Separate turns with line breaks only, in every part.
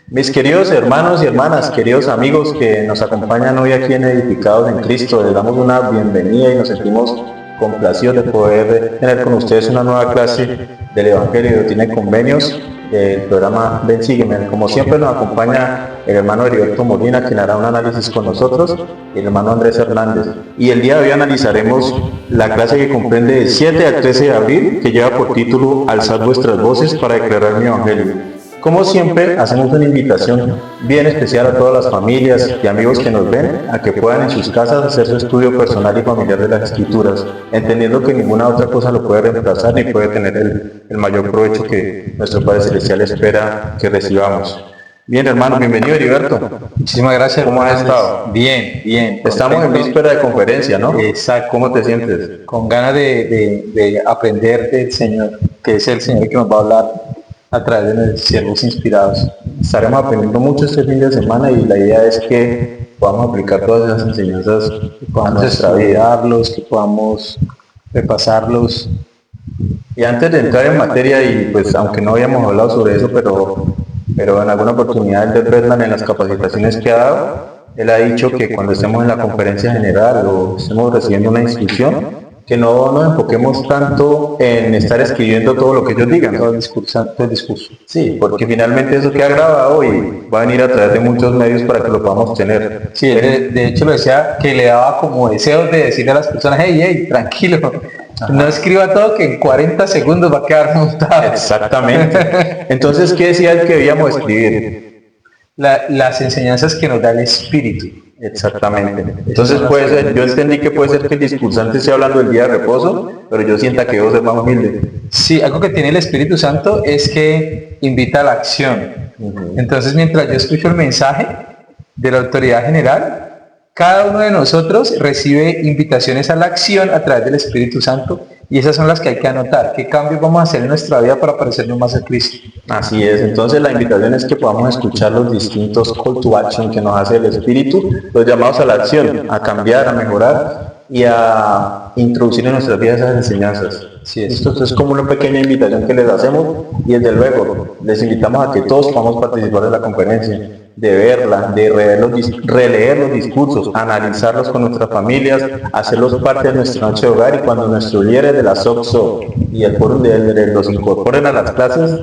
Mis queridos hermanos y hermanas, queridos amigos que nos acompañan hoy aquí en Edificados en Cristo, les damos una bienvenida y nos sentimos complacidos de poder tener con ustedes una nueva clase del Evangelio de Doctrina y Convenios del programa Ven Sígueme. Como siempre nos acompaña el hermano Heriberto Molina, quien hará un análisis con nosotros, y el hermano Andrés Hernández. Y el día de hoy analizaremos la clase que comprende del 7 al 13 de abril, que lleva por título Alzad vuestras voces para declarar mi Evangelio. Como siempre, hacemos una invitación bien especial a todas las familias y amigos que nos ven a que puedan en sus casas hacer su estudio personal y familiar de las Escrituras, entendiendo que ninguna otra cosa lo puede reemplazar ni puede tener el mayor provecho que nuestro Padre Celestial espera que recibamos. Bien, hermano, bienvenido, Heriberto.
Muchísimas gracias.
¿Cómo has estado?
Bien, bien.
Estamos en víspera de conferencia, ¿no?
Exacto.
¿Cómo te sientes?
Con ganas de aprender del Señor, que es el Señor que nos va a hablar a través de los siervos inspirados.
Estaremos aprendiendo mucho este fin de semana y la idea es que podamos aplicar todas esas enseñanzas
Que podamos
nuestra vida.
estudiarlos, que podamos repasarlos.
Y antes de entrar en materia, y pues aunque no habíamos hablado sobre eso, pero en alguna oportunidad el de Bretman en las capacitaciones que ha dado, él ha dicho que cuando estemos en la conferencia general o estemos recibiendo una instrucción, que no nos enfoquemos tanto en estar escribiendo todo lo que ellos digan.
Todo el discurso.
Sí, porque finalmente eso queda grabado y va a venir a través de muchos medios para que lo podamos tener.
Sí, de hecho lo decía que le daba como deseos de decirle a las personas, hey, tranquilo, no escriba todo que en 40 segundos va a quedar montado.
Exactamente. Entonces, ¿qué decía él que debíamos escribir?
Las enseñanzas que nos da el Espíritu.
Exactamente. Entonces puede ser, yo entendí que puede ser que el discursante esté hablando del día de reposo, pero yo sienta que debo ser más humilde.
Sí, algo que tiene el Espíritu Santo es que invita a la acción. Entonces, mientras yo escucho el mensaje de la autoridad general, cada uno de nosotros recibe invitaciones a la acción a través del Espíritu Santo, y esas son las que hay que anotar. ¿Qué cambios vamos a hacer en nuestra vida para parecernos más a Cristo?
Así es, entonces la invitación es que podamos escuchar los distintos call to action que nos hace el Espíritu, los llamados a la acción, a cambiar, a mejorar y a introducir en nuestras vidas esas enseñanzas.
Sí,
Esto es como una pequeña invitación que les hacemos y desde luego les invitamos a que todos podamos participar de la conferencia, de verla, de releer los discursos, analizarlos con nuestras familias, hacerlos parte de nuestra noche de hogar, y cuando nuestros líderes de la SOCSO y el foro de líderes los incorporen a las clases,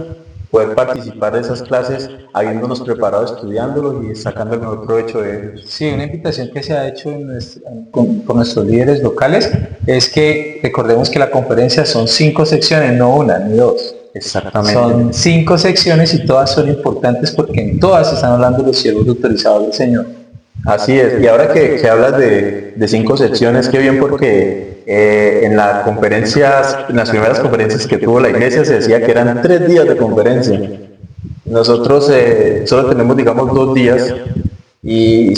poder participar de esas clases habiéndonos preparado estudiándolos y sacando el mejor provecho de ellos.
Sí, una invitación que se ha hecho con nuestros líderes locales es que recordemos que la conferencia son 5 secciones, no una ni dos.
Exactamente.
Son 5 secciones y todas son importantes porque en todas están hablando los siervos autorizados del Señor.
Así es, y ahora que hablas de 5 secciones, qué bien, porque en las primeras conferencias que tuvo la iglesia se decía que eran 3 días de conferencia. Nosotros solo tenemos, digamos, 2 días, y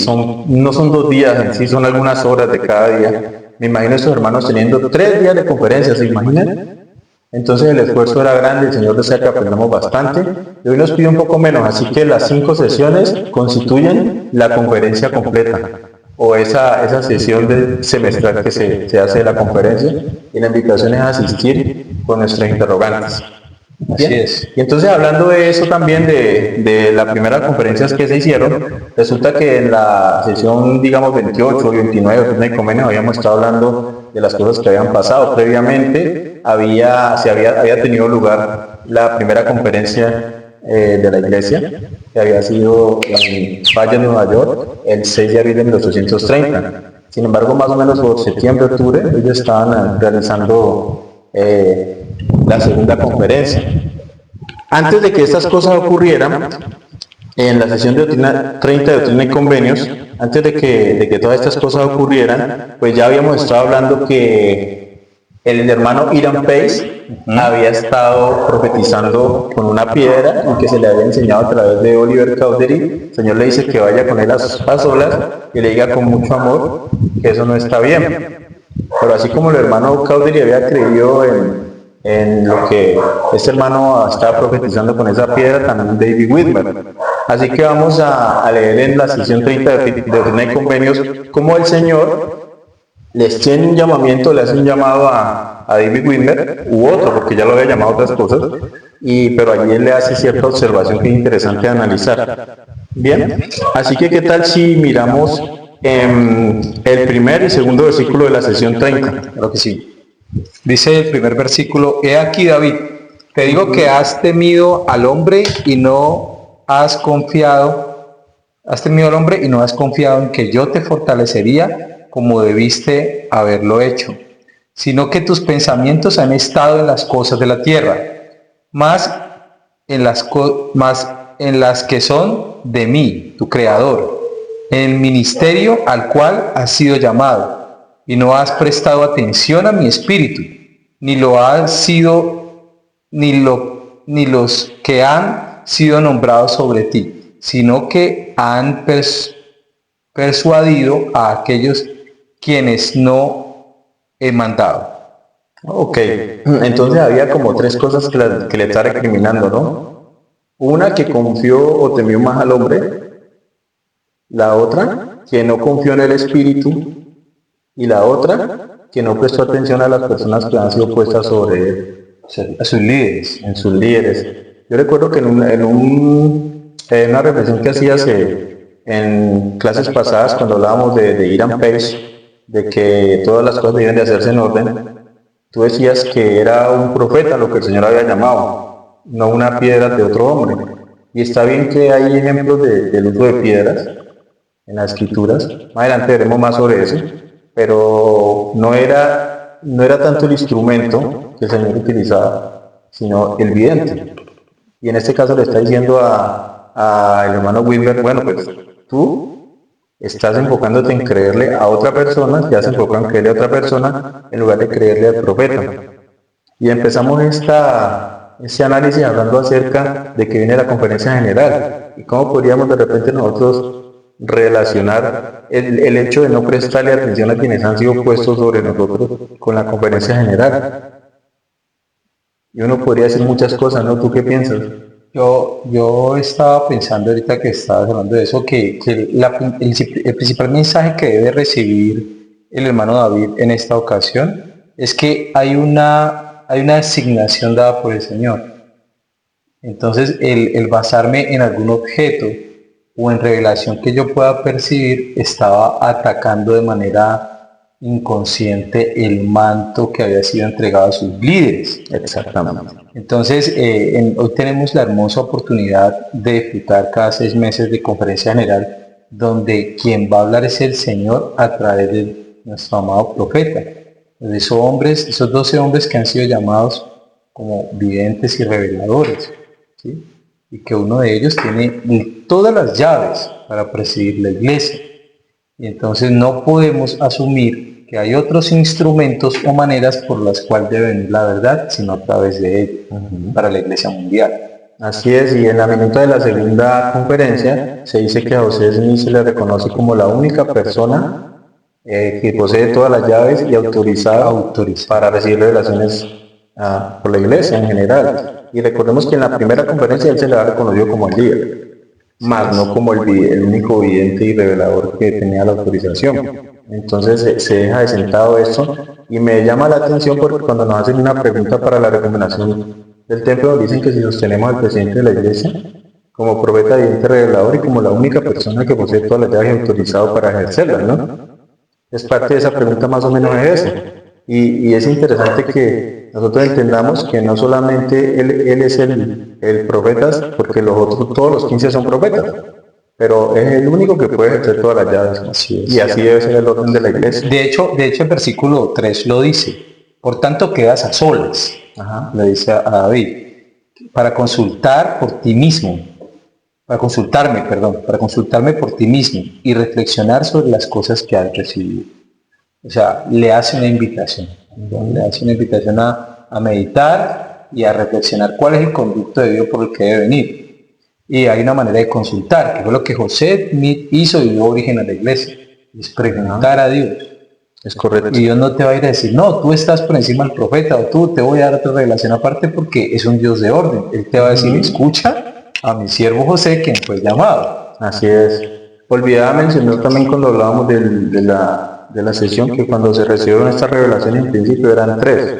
no son 2 días en sí, son algunas horas de cada día. Me imagino a esos hermanos teniendo 3 días de conferencia, ¿se imaginan? Entonces el esfuerzo era grande, el Señor desea que aprendamos bastante, y hoy nos pide un poco menos, así que las 5 sesiones constituyen la conferencia completa, o esa sesión semestral que se hace de la conferencia, y la invitación es asistir con nuestras interrogantes.
Así es.
Y entonces, hablando de eso también, de las primeras conferencias que se hicieron, resulta que en la sesión, digamos, 28 y 29 de Convenio habíamos estado hablando de las cosas que habían pasado. Previamente había tenido lugar la primera conferencia de la iglesia, que había sido en Valle, Nueva York, el 6 de abril de 1830. Sin embargo, más o menos por septiembre, octubre, ellos estaban realizando la segunda conferencia. Antes de que estas cosas ocurrieran, en la sesión de doctrina 30 de Doctrina y Convenios, antes de que todas estas cosas ocurrieran, pues ya habíamos estado hablando que el hermano Hiram Pace había estado profetizando con una piedra, y que se le había enseñado a través de Oliver Cowdery. El Señor le dice que vaya con él a solas y le diga con mucho amor que eso no está bien. Pero así como el hermano Cowdery había creído en lo que este hermano estaba profetizando con esa piedra, también David Whitmer. Así que vamos a leer en la sesión 30 de Doctrina y Convenios cómo el Señor les tiene un llamamiento, le hace un llamado a David Whitmer, u otro, porque ya lo había llamado a otras cosas, pero allí él le hace cierta observación que es interesante analizar. Bien, así que ¿qué tal si miramos el primer y segundo versículo de la sesión 30?
Claro que sí. Dice el primer versículo: He aquí, David, te digo que has temido al hombre y no has confiado, has temido al hombre y no has confiado en que yo te fortalecería como debiste haberlo hecho, sino que tus pensamientos han estado en las cosas de la tierra, más más en las que son de mí, tu creador, en el ministerio al cual has sido llamado, y no has prestado atención a mi espíritu, ni lo has sido, ni los que han sido nombrados sobre ti, sino que han persuadido a aquellos quienes no he mandado.
Ok, entonces había como tres cosas que le está recriminando, ¿no? Una, que confió o temió más al hombre; la otra, que no confió en el espíritu; y la otra, que no prestó atención a las personas que han sido puestas sobre él,
A sus líderes.
en sus líderes. Yo recuerdo que en una reflexión que hacías en clases pasadas, cuando hablábamos de Irán Page, de que todas las cosas deben de hacerse en orden, tú decías que era un profeta lo que el Señor había llamado, no una piedra de otro hombre. Y está bien que hay ejemplos del uso de piedras en las escrituras, más adelante veremos más sobre eso, pero no era tanto el instrumento que el Señor utilizaba, sino el vidente. Y en este caso le está diciendo al hermano Wilber: bueno, pues tú estás enfocándote en creerle a otra persona, te has enfocado en creerle a otra persona en lugar de creerle al profeta. Y empezamos este análisis hablando acerca de que viene la conferencia general y cómo podríamos de repente nosotros relacionar el hecho de no prestarle atención a quienes han sido puestos sobre nosotros con la conferencia general. Y uno podría decir muchas cosas, ¿no? ¿Tú qué piensas?
Yo estaba pensando ahorita que estabas hablando de eso, que el principal mensaje que debe recibir el hermano David en esta ocasión es que hay una asignación dada por el Señor. Entonces, el basarme en algún objeto o en revelación que yo pueda percibir estaba atacando de manera inconsciente el manto que había sido entregado a sus líderes.
Exactamente.
Entonces, hoy tenemos la hermosa oportunidad de disfrutar cada 6 meses de conferencia general, donde quien va a hablar es el Señor a través de nuestro amado profeta. Esos 12 hombres que han sido llamados como videntes y reveladores, ¿sí? Y que uno de ellos tiene todas las llaves para presidir la iglesia. Y entonces no podemos asumir que hay otros instrumentos o maneras por las cuales debe venir la verdad, sino a través de ellos, para la iglesia mundial.
Así es, y en la minuta de la segunda conferencia se dice que a José Smith se le reconoce como la única persona que posee todas las llaves y autorizada para recibir revelaciones por la iglesia en general. Y recordemos que en la primera conferencia él se le ha reconocido como el líder, más no como el único vidente y revelador que tenía la autorización. Entonces se deja de sentado esto, y me llama la atención porque cuando nos hacen una pregunta para la recomendación del templo, dicen que si sostenemos al presidente de la iglesia como profeta, vidente, revelador y como la única persona que posee todas las llaves y autorizado para ejercerlas, ¿no? Es parte de esa pregunta, más o menos es eso. Y es interesante que nosotros entendamos que no solamente él es el profeta, porque los otros, todos los 15 son profetas, pero es el único que puede ejercer todas las llaves. Y así debe ser el orden de la iglesia.
De hecho, el versículo 3 lo dice: por tanto quedas a solas, le dice a David, para consultarme por ti mismo y reflexionar sobre las cosas que has recibido. O sea, le hace una invitación, a meditar y a reflexionar cuál es el conducto de Dios por el que debe venir. Y hay una manera de consultar, que fue lo que José Smith hizo y dio origen a la iglesia, es preguntar a Dios.
Es correcto.
Y Dios no te va a ir a decir: no, tú estás por encima del profeta, o tú te voy a dar otra revelación aparte, porque es un Dios de orden. Él te va a decir: escucha a mi siervo José, quien fue llamado.
Así es. Olvidaba mencionar también cuando hablábamos de la sesión, que cuando se recibieron estas revelaciones en principio eran 3.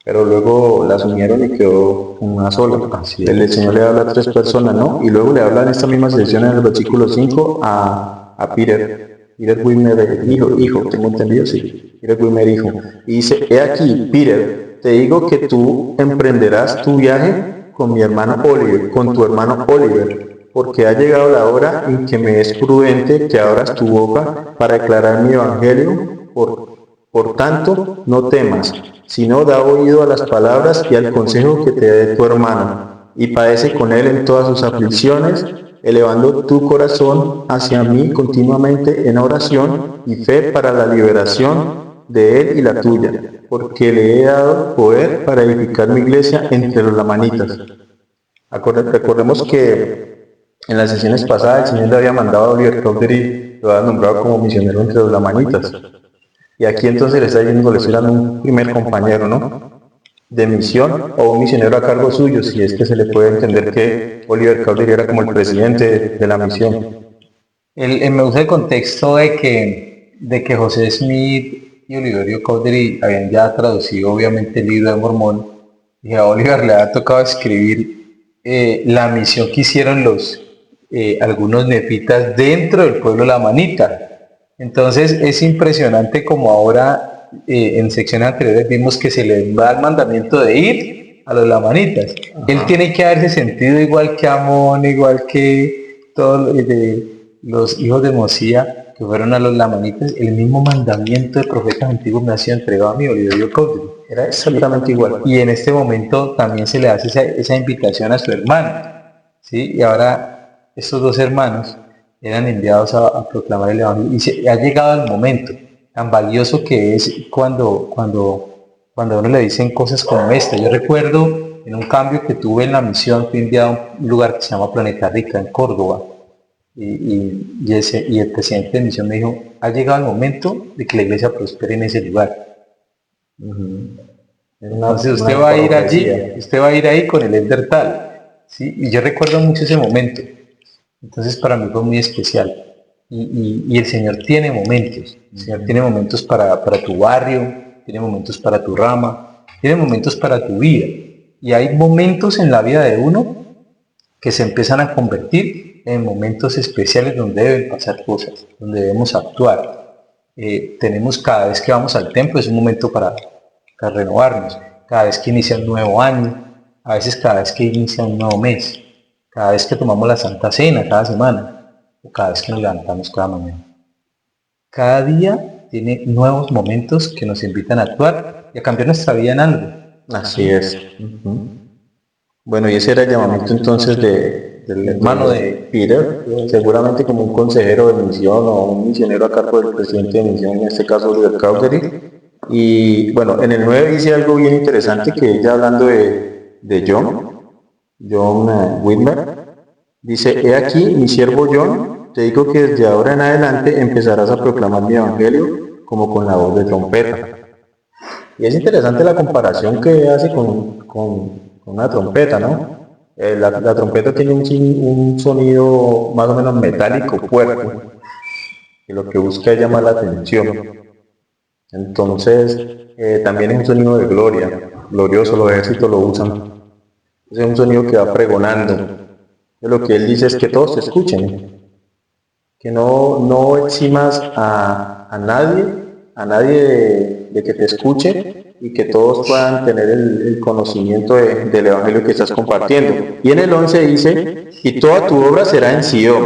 pero luego las unieron y quedó una sola. El Señor le habla a 3 personas, ¿no? Y luego le habla en esta misma sección, en el versículo 5, a Peter Wimmer, hijo, tengo entendido, sí, Peter Wimmer, hijo. Y dice, he aquí, Peter, te digo que tú emprenderás tu viaje con mi hermano Oliver, con tu hermano Oliver, porque ha llegado la hora en que me es prudente que abras tu boca para declarar mi evangelio. Por tanto, no temas, sino da oído a las palabras y al consejo que te dé tu hermano, y padece con él en todas sus aflicciones, elevando tu corazón hacia mí continuamente en oración y fe para la liberación de él y la tuya, porque le he dado poder para edificar mi iglesia entre los lamanitas. Recordemos que en las sesiones pasadas el Señor le había mandado a Oliver Cowdery, lo había nombrado como misionero entre los lamanitas. Y aquí entonces le está diciendo que le estoy dando un primer compañero, ¿no? De misión o un misionero a cargo suyo, si es que se le puede entender que Oliver Cowdery era como el presidente de la misión.
Me gusta el contexto de que José Smith y Oliverio Cowdery habían ya traducido obviamente el libro de Mormón, y a Oliver le ha tocado escribir la misión que hicieron algunos nefitas dentro del pueblo lamanita. Entonces es impresionante como ahora en secciones anteriores vimos que se le da el mandamiento de ir a los lamanitas. Ajá. Él tiene que haberse sentido igual que Amón, igual que todos los hijos de Mosía que fueron a los lamanitas. El mismo mandamiento de profetas antiguos me ha sido entregado a mí, Oliverio Cowdery. Era exactamente igual. Y en este momento también se le hace esa invitación a su hermano, ¿sí? Y ahora estos 2 hermanos eran enviados a proclamar el evangelio, y ha llegado el momento tan valioso que es cuando a uno le dicen cosas como esta. Yo recuerdo en un cambio que tuve en la misión, fui enviado a un lugar que se llama Planeta Rica en Córdoba, y el presidente de misión me dijo, ha llegado el momento de que la iglesia prospere en ese lugar. Entonces usted va a ir allí, usted va a ir ahí con el elder tal, ¿sí? Y yo recuerdo mucho ese momento. Entonces para mí fue muy especial. Y el Señor tiene momentos. El Señor tiene momentos para tu barrio, tiene momentos para tu rama, tiene momentos para tu vida. Y hay momentos en la vida de uno que se empiezan a convertir en momentos especiales donde deben pasar cosas, donde debemos actuar. Tenemos cada vez que vamos al templo, es un momento para renovarnos. Cada vez que inicia un nuevo año, a veces cada vez que inicia un nuevo mes. Cada vez que tomamos la Santa Cena, cada semana, o cada vez que nos levantamos cada mañana. Cada día tiene nuevos momentos que nos invitan a actuar y a cambiar nuestra vida en algo.
Así es. Bueno, y ese era el llamamiento entonces del hermano de Peter, seguramente como un consejero de misión o un misionero a cargo del presidente de misión, en este caso Oliver Cowdery. Y bueno, en el 9 dice algo bien interesante, que ella hablando de John Whitmer, dice, he aquí mi siervo John, te digo que desde ahora en adelante empezarás a proclamar mi evangelio como con la voz de trompeta. Y es interesante la comparación que hace con una trompeta, ¿no? La trompeta tiene un sonido más o menos metálico, fuerte, que lo que busca es llamar la atención. Entonces, también es un sonido de gloria, glorioso, los ejércitos lo usan. Es un sonido que va pregonando. Lo que él dice es que todos te escuchen, que no eximas a nadie de que te escuche, y que todos puedan tener el conocimiento del evangelio que estás compartiendo. Y en el 11 dice, y toda tu obra será en Sion,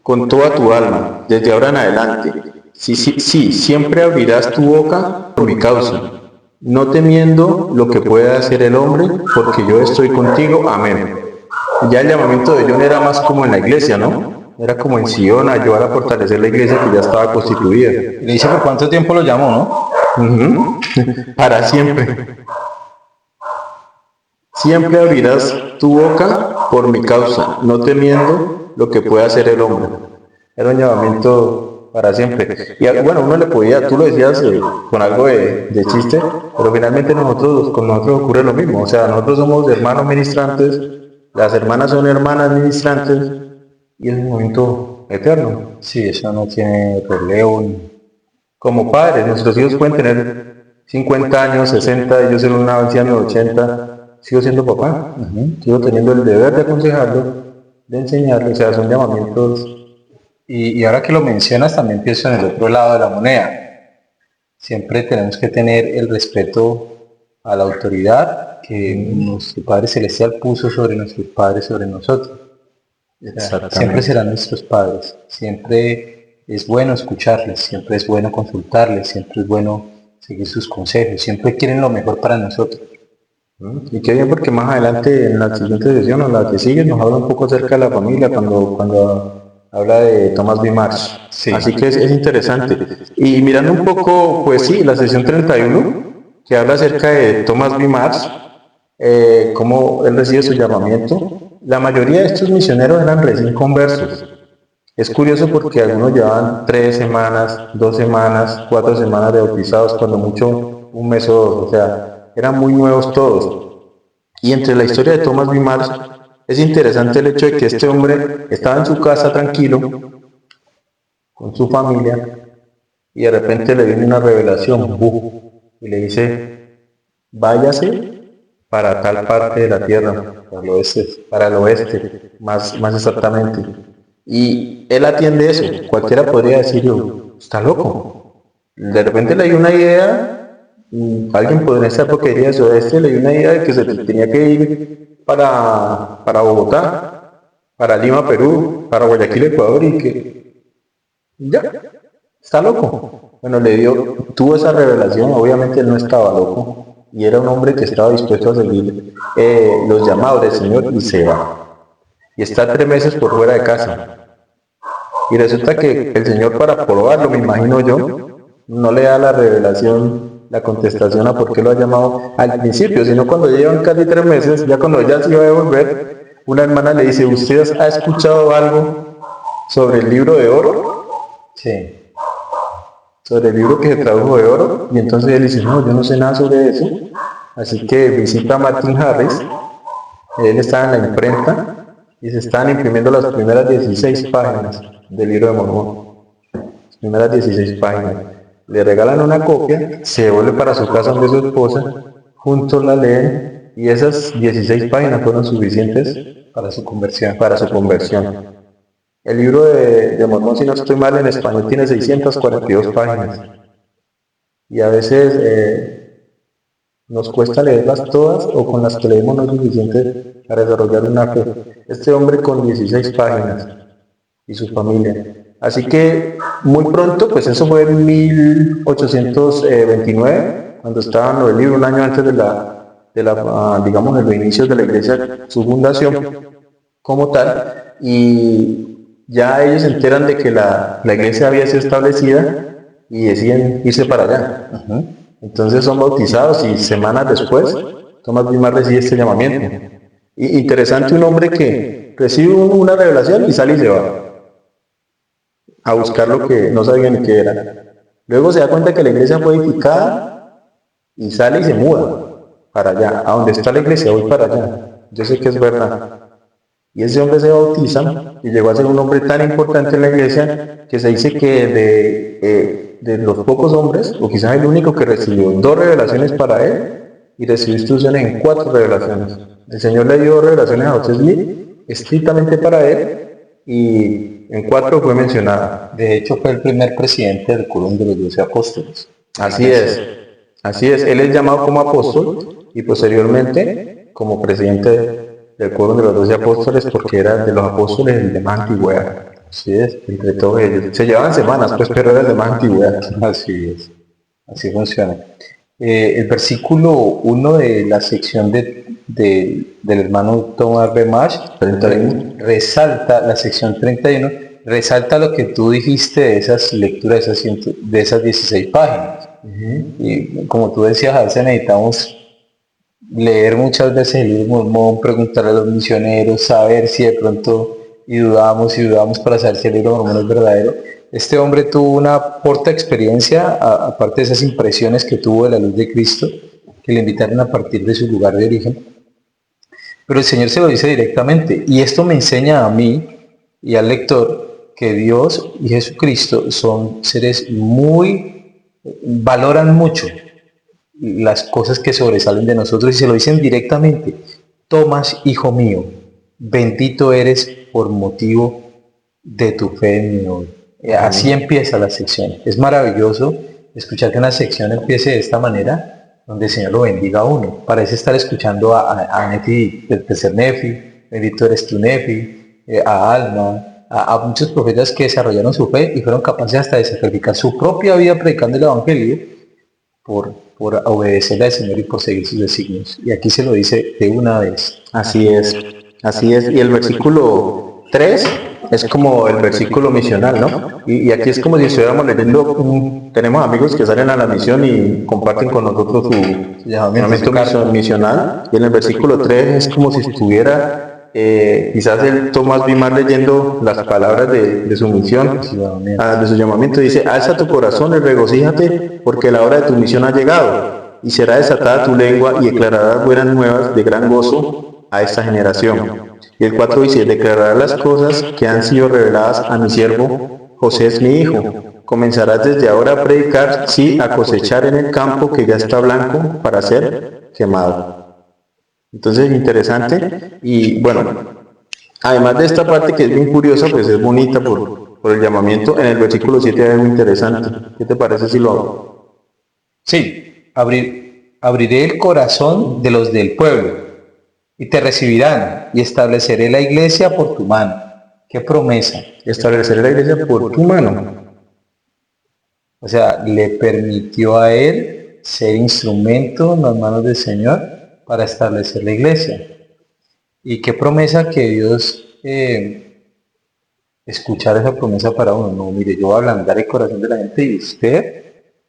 con toda tu alma, desde ahora en adelante. Sí, siempre abrirás tu boca por mi causa, no temiendo lo que pueda hacer el hombre, porque yo estoy contigo. Amén. Ya el llamamiento de John era más como en la iglesia, ¿no? Era como en Sion, ayudar a fortalecer la iglesia que ya estaba constituida.
Y le dice por cuánto tiempo lo llamó, ¿no?
Para siempre. Siempre abrirás tu boca por mi causa, no temiendo lo que pueda hacer el hombre. Era un llamamiento para siempre. Y bueno, uno le podía, tú lo decías con algo de chiste, pero finalmente con nosotros ocurre lo mismo. O sea, nosotros somos hermanos ministrantes, las hermanas son hermanas ministrantes, y es un momento eterno.
Sí, eso no tiene relevo.
Como padres, nuestros hijos pueden tener 50 años, 60, yo ser un anciano de 80, sigo siendo papá. Sigo teniendo el deber de aconsejarlo, de enseñarle, o sea, son llamamientos.
Y ahora que lo mencionas, también pienso en el otro lado de la moneda. Siempre tenemos que tener el respeto a la autoridad que nuestro Padre Celestial puso sobre nuestros padres, sobre nosotros. Siempre serán nuestros padres, siempre es bueno escucharles, siempre es bueno consultarles, siempre es bueno seguir sus consejos, siempre quieren lo mejor para nosotros.
Y qué bien, porque más adelante en la siguiente sesión o la que sigue nos habla un poco acerca de la familia cuando habla de Thomas B. Marsh. Sí. Así que es interesante. Y mirando un poco, pues sí, la sesión 31, que habla acerca de Thomas B. Marsh, cómo él recibe su llamamiento. La mayoría de estos misioneros eran recién conversos. Es curioso porque algunos llevaban 3 semanas, 2 semanas, 4 semanas de bautizados, cuando mucho un mes o 2, o sea, eran muy nuevos todos. Y entre la historia de Thomas B. Marsh, es interesante el hecho de que este hombre estaba en su casa tranquilo, con su familia, y de repente le viene una revelación, y le dice, váyase para tal parte de la tierra, para el oeste, más exactamente. Y él atiende eso. Cualquiera podría decir, está loco. De repente le dio una idea, alguien podría estar porque diría eso, le dio una idea de que se tenía que ir para Bogotá, para Lima, Perú, para Guayaquil, Ecuador, y que ya, está loco. Bueno, tuvo esa revelación, obviamente él no estaba loco. Y era un hombre que estaba dispuesto a seguir los llamados del Señor y se va. Y está 3 meses por fuera de casa. Y resulta que el Señor, para probarlo, me imagino yo, no le da la revelación, la contestación a por qué lo ha llamado al principio, sino cuando llevan casi 3 meses, ya cuando ella se iba a devolver, una hermana le dice, ¿usted ha escuchado algo sobre el libro de oro?
Sí.
Sobre el libro que se tradujo de oro, y entonces él dice, no, yo no sé nada sobre eso, así que visita a Martin Harris, él estaba en la imprenta, y se estaban imprimiendo las primeras 16 páginas del libro de Mormón, las primeras 16 páginas, le regalan una copia, se vuelve para su casa donde su esposa, juntos la leen, y esas 16 páginas fueron suficientes
para su conversión.
El libro de Mormón, si no estoy mal, en español tiene 642 páginas. Y a veces nos cuesta leerlas todas, o con las que leemos no es suficiente para desarrollar una fe. Este hombre con 16 páginas y su familia. Así que muy pronto, pues eso fue en 1829, cuando estaban los libros, un año antes de digamos, de los inicios de la iglesia, su fundación como tal, y ya ellos se enteran de que la iglesia había sido establecida y deciden irse para allá. Entonces son bautizados y semanas después Thomas B. Marsh recibe este llamamiento. Y interesante, un hombre que recibe una revelación y sale y se va a buscar lo que no sabía ni qué era. Luego se da cuenta que la iglesia fue edificada y sale y se muda para allá. A donde está la iglesia, voy para allá. Yo sé que es verdad. Y ese hombre se bautiza y llegó a ser un hombre tan importante en la iglesia que se dice que de los pocos hombres, o quizás el único que recibió 2 revelaciones para él y recibió instrucciones en 4 revelaciones. El Señor le dio revelaciones a José Smith estrictamente para él y en 4 fue mencionada.
De hecho fue el primer presidente del quórum de los 12 apóstoles.
Así es. Él es llamado como apóstol y posteriormente como presidente del quórum de los 12 apóstoles, porque era de los apóstoles de más antigüedad. Así es, entre todos ellos. Se llevaban semanas, pues, pero era el de más antigüedad.
Así es, así funciona. El versículo 1 de la sección del hermano Thomas B. Marsh 31 resalta, la sección 31, resalta lo que tú dijiste de esas lecturas, de esas 16 páginas. Y como tú decías, a veces necesitamos leer muchas veces el libro de Mormón, preguntar a los misioneros, saber si de pronto y dudamos para saber si el libro de Mormón es verdadero. Este hombre tuvo una corta experiencia, aparte de esas impresiones que tuvo de la luz de Cristo, que le invitaron a partir de su lugar de origen. Pero el Señor se lo dice directamente, y esto me enseña a mí y al lector que Dios y Jesucristo son seres valoran mucho las cosas que sobresalen de nosotros y se lo dicen directamente. Tomás, hijo mío, bendito eres por motivo de tu fe en mí hoy. Así empieza la sección. Es maravilloso escuchar que una sección empiece de esta manera, donde el Señor lo bendiga a uno. Parece estar escuchando a Nefi, el tercer Nefi, bendito eres tu Nefi, a Alma, a muchos profetas que desarrollaron su fe y fueron capaces hasta de sacrificar su propia vida predicando el Evangelio por obedecerle al Señor y por seguir sus designios. Y aquí se lo dice de una vez.
Así es, así es. Y el versículo 3 es como el versículo misional, ¿no? Y aquí es como si estuviéramos leyendo, tenemos amigos que salen a la misión y comparten con nosotros su llamamiento misional. Y en el versículo 3 es como si estuviera quizás el Tomás Bimar leyendo las palabras de su misión, de su llamamiento. Dice: alza tu corazón y regocíjate, porque la hora de tu misión ha llegado, y será desatada tu lengua y declararás buenas nuevas de gran gozo a esta generación. Y el 4 dice: declarará las cosas que han sido reveladas a mi siervo José es mi hijo. Comenzarás desde ahora a predicar, sí, a cosechar en el campo que ya está blanco para ser quemado. Entonces, interesante. Y bueno, además de esta parte que es bien curiosa, pues es bonita por el llamamiento, en el versículo 7 hay algo interesante. ¿Qué te parece si lo hago?
Sí, abriré el corazón de los del pueblo y te recibirán, y estableceré la iglesia por tu mano. ¿Qué promesa?
Estableceré la iglesia por tu mano.
O sea, le permitió a él ser instrumento en las manos del Señor para establecer la iglesia. Y qué promesa que Dios escuchar esa promesa para uno. No, mire, yo voy a ablandar el corazón de la gente y usted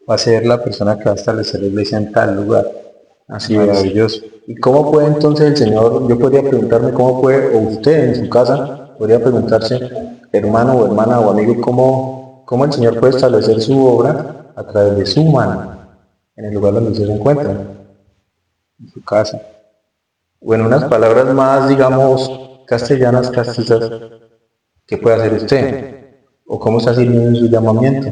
va a ser la persona que va a establecer la iglesia en tal lugar.
Así es. Maravilloso. ¿Y cómo puede entonces el Señor? Yo podría preguntarme cómo puede, o usted en su casa podría preguntarse, hermano o hermana o amigo, cómo el Señor puede establecer su obra a través de su mano en el lugar donde usted se encuentra, en su casa. O en unas palabras más, digamos, castellanas, castizas, ¿qué puede hacer usted? ¿O cómo está haciendo su llamamiento?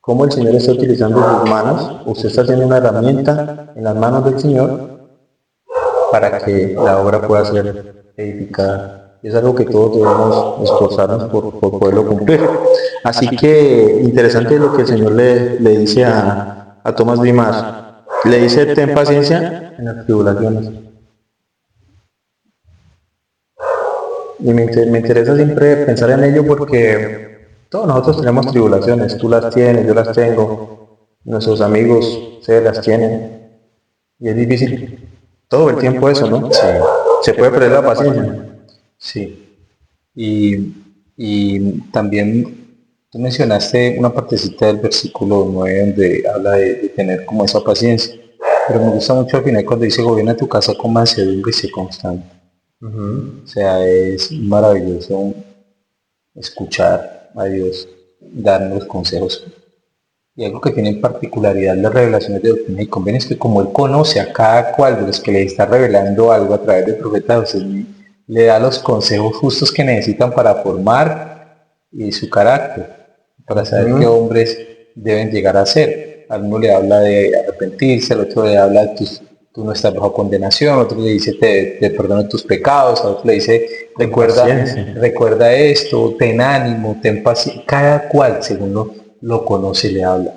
¿Cómo el Señor está utilizando sus manos? Usted está haciendo una herramienta en las manos del Señor para que la obra pueda ser edificada. Es algo que todos debemos esforzarnos por poderlo cumplir. Así que interesante lo que el Señor le dice a Tomás Bimar. Le dice: ten paciencia en las tribulaciones. Y me interesa siempre pensar en ello porque todos nosotros tenemos tribulaciones. Tú las tienes, yo las tengo, nuestros amigos, ustedes las tienen. Y es difícil todo el tiempo eso, ¿no? Sí. Se puede perder la paciencia.
Sí. Y también tú mencionaste una partecita del versículo 9 donde habla de tener como esa paciencia. Pero me gusta mucho al final cuando dice: gobierna tu casa con mansedumbre y sé constante. O sea, es maravilloso escuchar a Dios darnos consejos. Y algo que tiene en particularidad las revelaciones de doctrina y convenios es que como Él conoce a cada cual de los que le está revelando algo a través del profeta José, le da los consejos justos que necesitan para formar su carácter, para saber qué hombres deben llegar a ser. A uno le habla de arrepentirse, al otro le habla de tú no estás bajo condenación, otro le dice te perdono tus pecados, a otro le dice recuerda esto, ten ánimo, ten paciencia. Cada cual según lo conoce y le habla.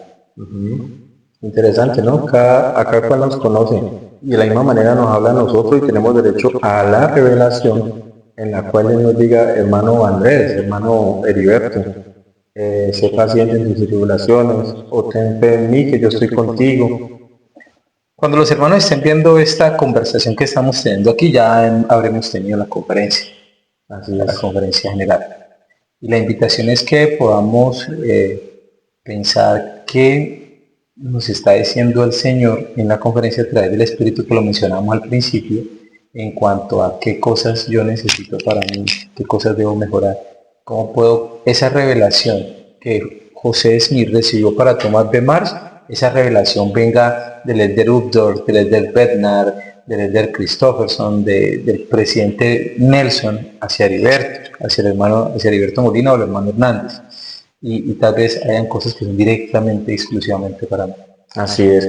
Interesante, ¿no? Cada cual nos conoce y de la misma manera nos habla a nosotros y tenemos derecho a la revelación en la cual Él nos diga: hermano Andrés, hermano Heriberto, sé paciente en tus tribulaciones, o ten fe en mí que yo estoy contigo.
Cuando los hermanos estén viendo esta conversación que estamos teniendo aquí, ya habremos tenido la conferencia, la conferencia general. Y la invitación es que podamos pensar qué nos está diciendo el Señor en la conferencia a través del Espíritu, que lo mencionamos al principio, en cuanto a qué cosas yo necesito para mí, qué cosas debo mejorar, cómo puedo, esa revelación que José Smith recibió para Tomás Bimar, esa revelación venga del Elder Uchtdorf, del Elder Bednar, del Elder Christofferson, del presidente Nelson hacia Heriberto, hacia Heriberto Molina o el hermano Hernández. Y tal vez hayan cosas que son directamente, exclusivamente para mí.
Así es.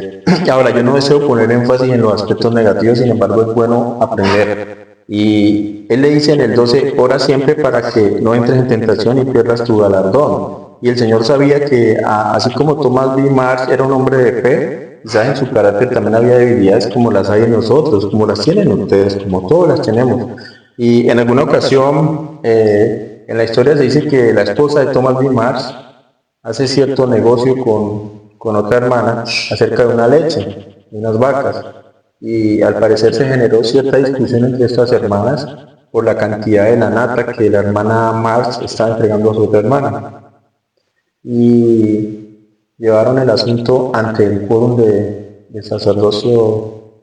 Ahora, yo no deseo poner énfasis en los aspectos negativos, sin embargo, es bueno aprender. Y él le dice en el 12, ora siempre para que no entres en tentación y pierdas tu galardón. Y el Señor sabía que, así como Thomas B. Marsh era un hombre de fe, quizás en su carácter también había debilidades como las hay en nosotros, como las tienen ustedes, como todos las tenemos. Y en alguna ocasión, en la historia se dice que la esposa de Thomas B. Marsh hace cierto negocio con otra hermana acerca de una leche, de unas vacas, y al parecer se generó cierta discusión entre estas hermanas por la cantidad de la nata que la hermana Marx estaba entregando a su otra hermana. Y llevaron el asunto ante el quórum del sacerdocio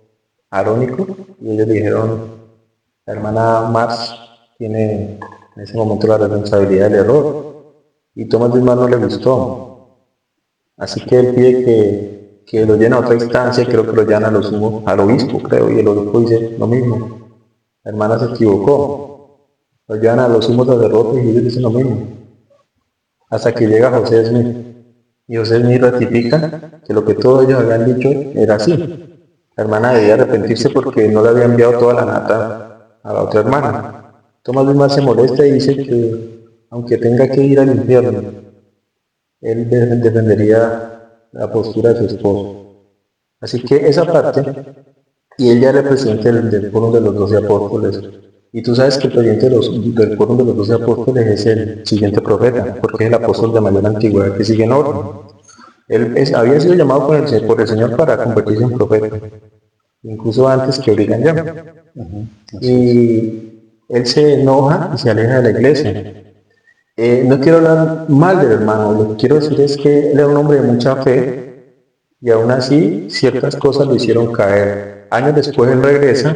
arónico, y ellos dijeron, la hermana Marx tiene en ese momento la responsabilidad del error, y Thomas Bismarck no le gustó. Así que él pide que lo lleven a otra instancia, creo que lo llevan al obispo, creo, y el obispo dice lo mismo. La hermana se equivocó. Lo llevan a los sumos sacerdotes y ellos dicen lo mismo. Hasta que llega José Smith. Y José Smith ratifica que lo que todos ellos habían dicho era así. La hermana debía arrepentirse porque no le había enviado toda la nata a la otra hermana. Thomas Bismarck se molesta y dice que aunque tenga que ir al infierno, él defendería la postura de su esposo. Así que esa parte, y él ya era el presidente del Foro de los 12 Apóstoles, y tú sabes que el presidente del Foro de los 12 Apóstoles es el siguiente profeta, porque es el apóstol de mayor antigüedad que sigue en orden. Él había sido llamado por el Señor para convertirse en profeta, incluso antes que Brigham Young. Y él se enoja y se aleja de la iglesia. No quiero hablar mal del hermano, lo que quiero decir es que él era un hombre de mucha fe y aún así ciertas cosas lo hicieron caer. Años después él regresa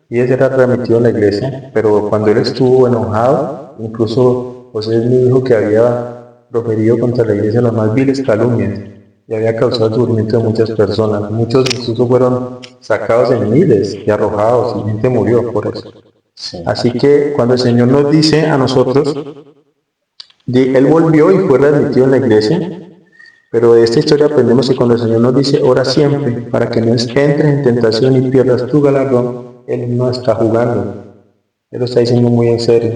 y él era remitido en la iglesia, pero cuando él estuvo enojado, incluso José me dijo que había proferido contra la iglesia las más viles calumnias y había causado el sufrimiento de muchas personas. Muchos incluso fueron sacados en miles y arrojados y gente murió por eso. Sí. Así que cuando el Señor nos dice a nosotros, él volvió y fue readmitido en la iglesia, pero de esta historia aprendemos que cuando el Señor nos dice ora siempre para que no entres en tentación y pierdas tu galardón, Él no está jugando, Él lo está diciendo muy en serio.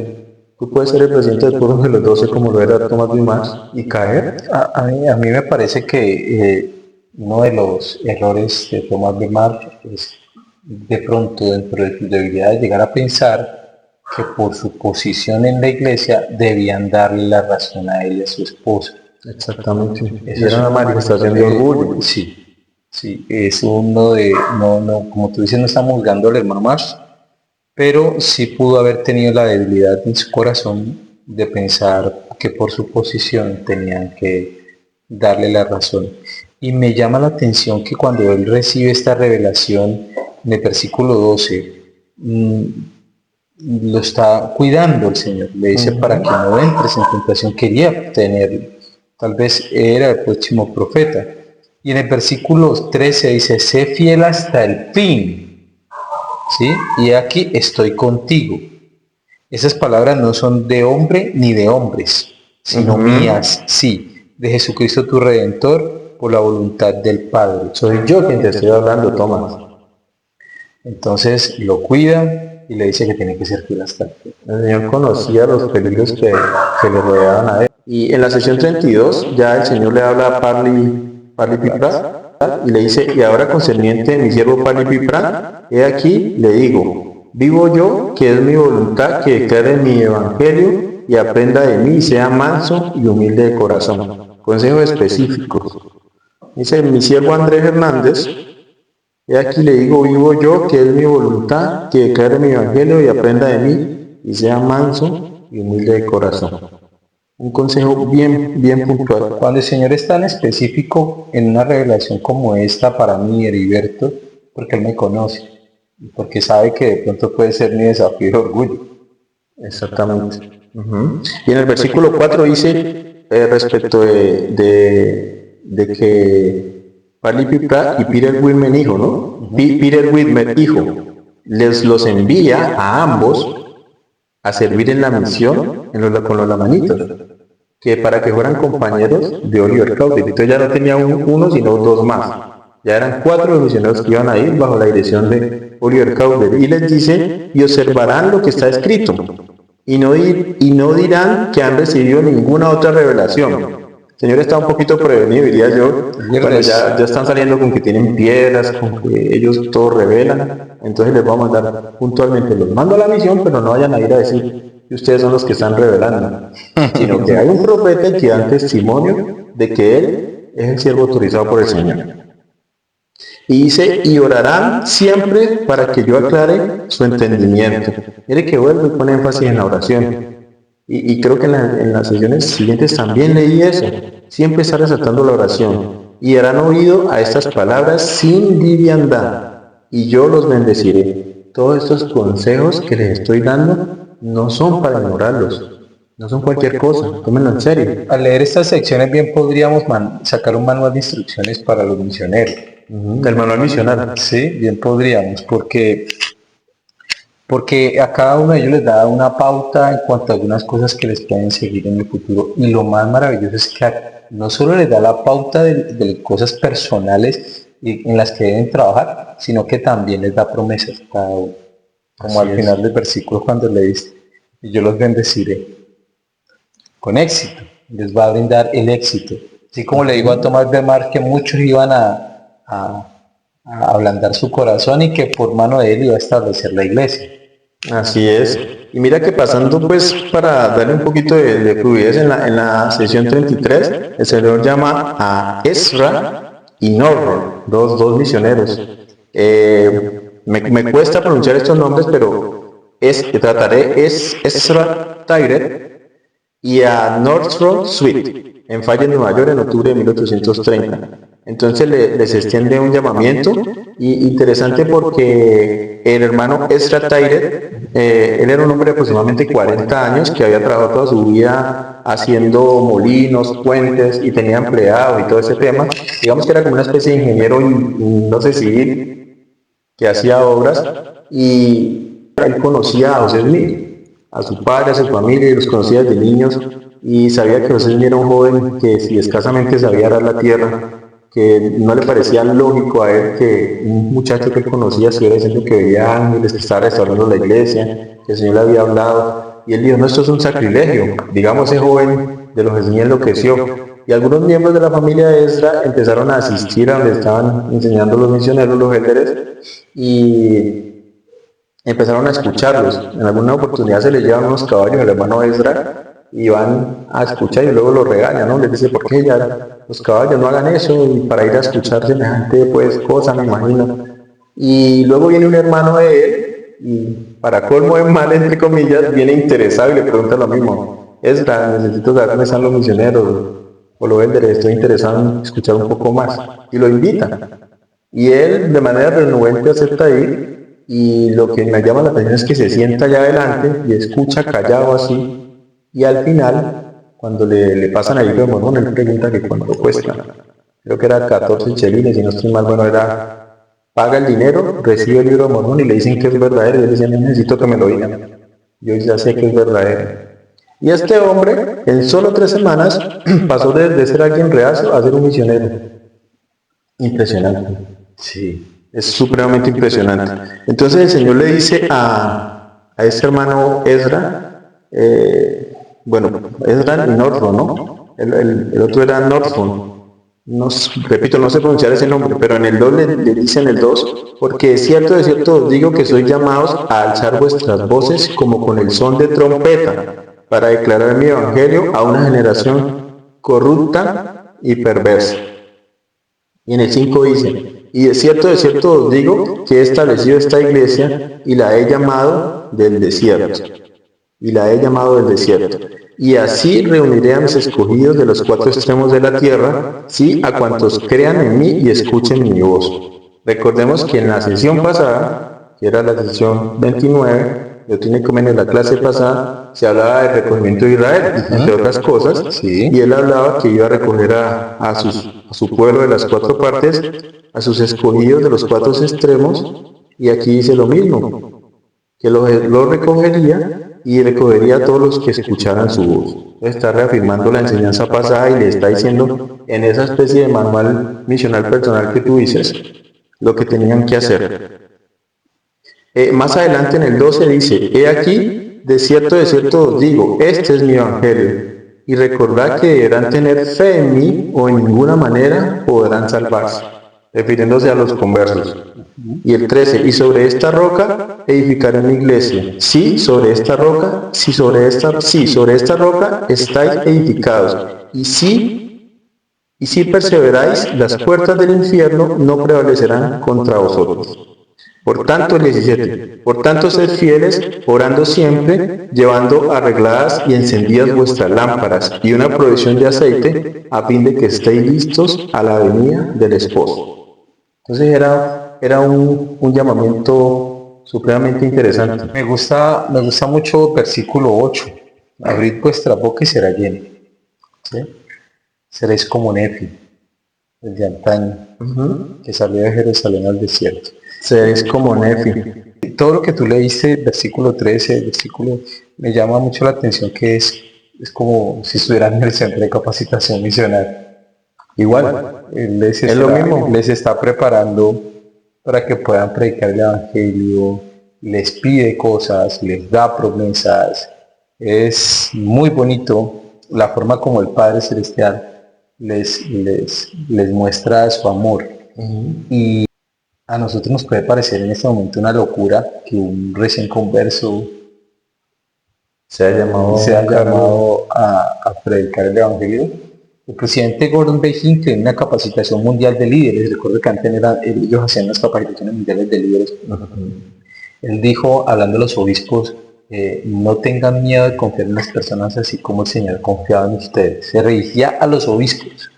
Tú puedes ser el presidente del Foro de los 12 como lo era Thomas B. Marx y caer.
A mí me parece que uno de los errores de Thomas B. Marx es de pronto dentro de sus debilidades llegar a pensar que por su posición en la iglesia debían darle la razón a ella, a su esposa.
Exactamente. Eso era una manifestación de orgullo.
Sí, es uno de, no, como tú dices, no estamos juzgando al hermano Marx, pero sí pudo haber tenido la debilidad en su corazón de pensar que por su posición tenían que darle la razón. Y me llama la atención que cuando él recibe esta revelación en el versículo 12, lo está cuidando el Señor, le dice para que no entres en tentación, quería tenerlo, tal vez era el próximo profeta. Y en el versículo 13 dice, sé fiel hasta el fin, ¿sí? Y aquí estoy contigo. Esas palabras no son de hombre ni de hombres, sino mías, sí, de Jesucristo tu Redentor, por la voluntad del Padre.
Soy yo quien te estoy hablando, Tomás.
Entonces lo cuida y le dice que tiene que ser fiel hasta el fin.
El Señor conocía los peligros que le rodeaban a él. Y en la sección 32 ya el Señor le habla a Parley Pipra y le dice, y ahora concerniente mi siervo Parley Pipra, he aquí le digo, vivo yo, que es mi voluntad, que declare mi evangelio y aprenda de mí y sea manso y humilde de corazón. Consejos específicos. Dice, mi siervo Andrés Hernández, he aquí le digo, vivo yo, que es mi voluntad, que declare mi evangelio y aprenda de mí y sea manso y humilde de corazón. Un consejo bien puntual.
Cuando el Señor es tan específico en una revelación como esta para mí, Heriberto, porque Él me conoce, porque sabe que de pronto puede ser mi desafío de orgullo.
Exactamente. Y en el versículo 4 dice, respecto de que Parley Pipra y Peter Whitmer hijo, ¿no? Peter Whitmer hijo, los envía a ambos a servir en la misión con los lamanitos. que para que fueran compañeros de Oliver Cowdery. Entonces ya no tenía uno, sino dos más. Ya eran 4 los misioneros que iban a ir bajo la dirección de Oliver Cowdery. Y les dice, y observarán lo que está escrito, y no dirán que han recibido ninguna otra revelación. El Señor está un poquito prevenido, diría yo. Bueno, ya están saliendo con que tienen piedras, con que ellos todo revelan. Entonces les vamos a mandar puntualmente, los mando a la misión, pero no vayan a ir a decir que ustedes son los que están revelando, sino que hay un profeta que da testimonio de que él es el siervo autorizado por el Señor. Y dice, y orarán siempre para que yo aclare su entendimiento. Mire que vuelvo y pone énfasis en la oración. Y creo que en las sesiones siguientes también leí eso. Siempre está resaltando la oración. Y harán oído a estas palabras sin liviandad, y yo los bendeciré. Todos estos consejos que les estoy dando no son para ignorarlos. No son cualquier cosa, tómenlo en serio.
Al leer estas secciones bien podríamos sacar un manual de instrucciones para los misioneros.
El manual misionario.
Sí, bien podríamos, porque a cada uno de ellos les da una pauta en cuanto a algunas cosas que les pueden seguir en el futuro. Y lo más maravilloso es que no solo les da la pauta de cosas personales en las que deben trabajar, sino que también les da promesas cada uno. Como al final del versículo cuando le dice, y yo los bendeciré con éxito, les va a brindar el éxito. Así como le digo a Tomás de Mar que muchos iban a ablandar su corazón y que por mano de él iba a establecer la iglesia.
Así es. Y mira que pasando pues para darle un poquito de fluidez en la sesión 33, el Señor llama a Ezra y Norro, dos misioneros. Me cuesta pronunciar estos nombres, pero trataré Ezra Tirett y a Northrop Sweet en Fallon, Nueva York, en octubre de 1830. Entonces les extiende un llamamiento, y interesante porque el hermano Ezra Tirett, él era un hombre de aproximadamente 40 años que había trabajado toda su vida haciendo molinos, puentes, y tenía empleados y todo ese tema. Digamos que era como una especie de ingeniero, no sé, civil, que hacía obras, y él conocía a José Smith, a su padre, a su familia, y los conocía desde niños, y sabía que José Smith era un joven que si escasamente sabía arar la tierra, que no le parecía lógico a él que un muchacho que él conocía estuviera diciendo que veía ángeles, que estaba restaurando la iglesia, que el Señor le había hablado, y él dijo, no, esto es un sacrilegio. Digamos, ese joven de los que el Señor enloqueció, y algunos miembros de la familia de Ezra empezaron a asistir a donde estaban enseñando los misioneros, los élderes, y empezaron a escucharlos. En alguna oportunidad se le llevan unos caballos al hermano Ezra, y van a escuchar y luego lo regañan, ¿no? Les dice, ¿por qué ya los caballos no hagan eso? Y para ir a escuchar semejante pues cosa, me imagino. Y luego viene un hermano de él, y para colmo de mal, entre comillas, viene interesado y le pregunta lo mismo. Ezra, necesito saber dónde están los misioneros, o los élderes, estoy interesado en escuchar un poco más. Y lo invita. Y él de manera renuente acepta ir, y lo que me llama la atención es que se sienta allá adelante y escucha callado así. Y al final, cuando le pasan el libro de Mormón, él pregunta que cuánto cuesta. Creo que era 14 chelines, si no estoy mal, bueno, paga el dinero, recibe el libro de Mormón y le dicen que es verdadero, y él dice, no necesito que me lo digan. Yo ya sé que es verdadero. Y este hombre, en solo 3 semanas, pasó de ser alguien reacio a ser un misionero. Impresionante. Sí, es supremamente impresionante. Entonces el Señor le dice a ese hermano Ezra, Ezra y Northrop, ¿no? El otro era Northrop. Repito, no sé pronunciar ese nombre, pero en el 2 le dice en el 2, porque de cierto os digo que sois llamados a alzar vuestras voces como con el son de trompeta, para declarar mi evangelio a una generación corrupta y perversa. Y en el 5 dice, y de cierto os digo que he establecido esta iglesia y la he llamado del desierto. Y así reuniré a mis escogidos de los 4 extremos de la tierra, sí, a cuantos crean en mí y escuchen mi voz. Recordemos que en la sesión pasada, que era la sesión 29, yo tenía que en la clase pasada, se hablaba del recogimiento de Israel, entre otras cosas, sí. Y él hablaba que iba a recoger a su pueblo de las 4 partes, a sus escogidos de los 4 extremos, y aquí dice lo mismo, que los recogería y recogería a todos los que escucharan su voz. Está reafirmando la enseñanza pasada y le está diciendo en esa especie de manual misional personal que tú dices, lo que tenían que hacer. Más adelante en el 12 dice, he aquí, de cierto os digo, este es mi evangelio. Y recordad que deberán tener fe en mí o en ninguna manera podrán salvarse, refiriéndose a los conversos. Y el 13, y sobre esta roca edificaré mi iglesia. Sí, sobre esta roca estáis edificados. Y si perseveráis, las puertas del infierno no prevalecerán contra vosotros. Por tanto, el 17, por tanto, sed fieles, orando siempre, llevando arregladas y encendidas vuestras lámparas y una provisión de aceite, a fin de que estéis listos a la venida del esposo. Entonces era un llamamiento supremamente interesante.
Me gusta mucho versículo 8. Abrid vuestra boca y será llena. ¿Sí? Seréis como Nefi, el de antaño, que salió de Jerusalén al desierto.
Seréis como Nefi.
Todo lo que tú leíste, versículo 13, me llama mucho la atención, que es como si estuvieran en el centro de capacitación misional.
Igual,
es lo mismo. Les está preparando para que puedan predicar el evangelio, les pide cosas, les da promesas. Es muy bonito la forma como el Padre Celestial les muestra su amor. Y a nosotros nos puede parecer en este momento una locura que un recién converso sea llamado a predicar el evangelio. El presidente Gordon B. Hinckley, en una capacitación mundial de líderes, recuerdo que antes ellos hacían las capacitaciones mundiales de líderes, él dijo, hablando de los obispos, no tengan miedo de confiar en las personas así como el Señor confiaba en ustedes. Se dirigía a los obispos.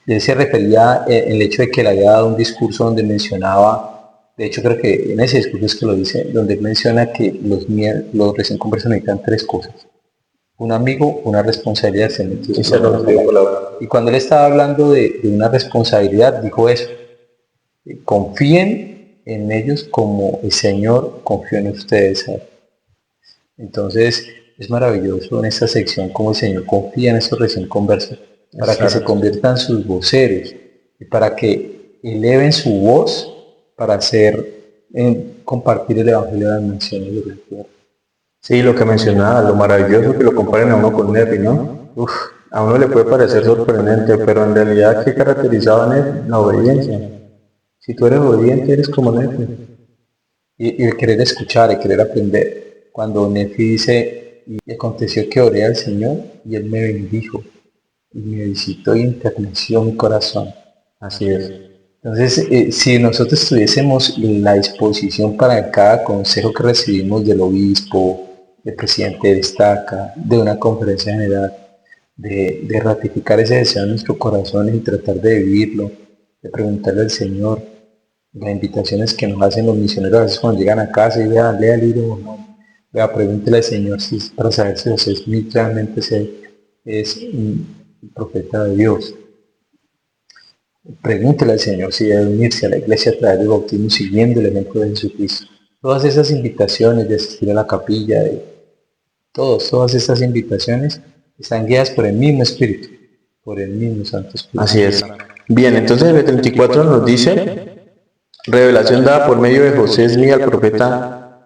Él se refería el hecho de que le había dado un discurso donde mencionaba, de hecho creo que en ese discurso es que lo dice, donde menciona que los recién conversos necesitan 3 cosas: un amigo, una responsabilidad. Y cuando él estaba hablando de una responsabilidad, dijo eso: confíen en ellos como el Señor confió en ustedes. Entonces es maravilloso en esta sección como el Señor confía en esos recién conversos, para que se conviertan sus voceros y para que eleven su voz para compartir el evangelio de las naciones de la tierra.
Sí, lo que mencionaba, lo maravilloso que lo comparen a uno con Nefi, ¿no? A uno le puede parecer sorprendente, pero en realidad, ¿qué caracterizaba a Nefi? La obediencia. Si tú eres obediente, eres como Nefi.
Y el querer escuchar, el querer aprender. Cuando Nefi dice, y aconteció que oré al Señor y Él me bendijo y me visitó y enterneció mi corazón.
Así es.
Entonces, si nosotros tuviésemos la disposición para cada consejo que recibimos del obispo, del presidente de estaca, de una conferencia general, de ratificar ese deseo en nuestro corazón y tratar de vivirlo, de preguntarle al Señor, las invitaciones que nos hacen los misioneros a veces cuando llegan a casa y vean, lea el libro o no, vea, pregúntele al Señor para saber si usted realmente es un profeta de Dios. Pregúntele al Señor si debe unirse a la iglesia a través del bautismo siguiendo el ejemplo de Jesucristo. Todas esas invitaciones de asistir a la capilla, todas esas invitaciones están guiadas por el mismo Espíritu, por el mismo Santo Espíritu.
Así es. Bien, entonces el 34 nos dice, revelación dada por medio de José Smith al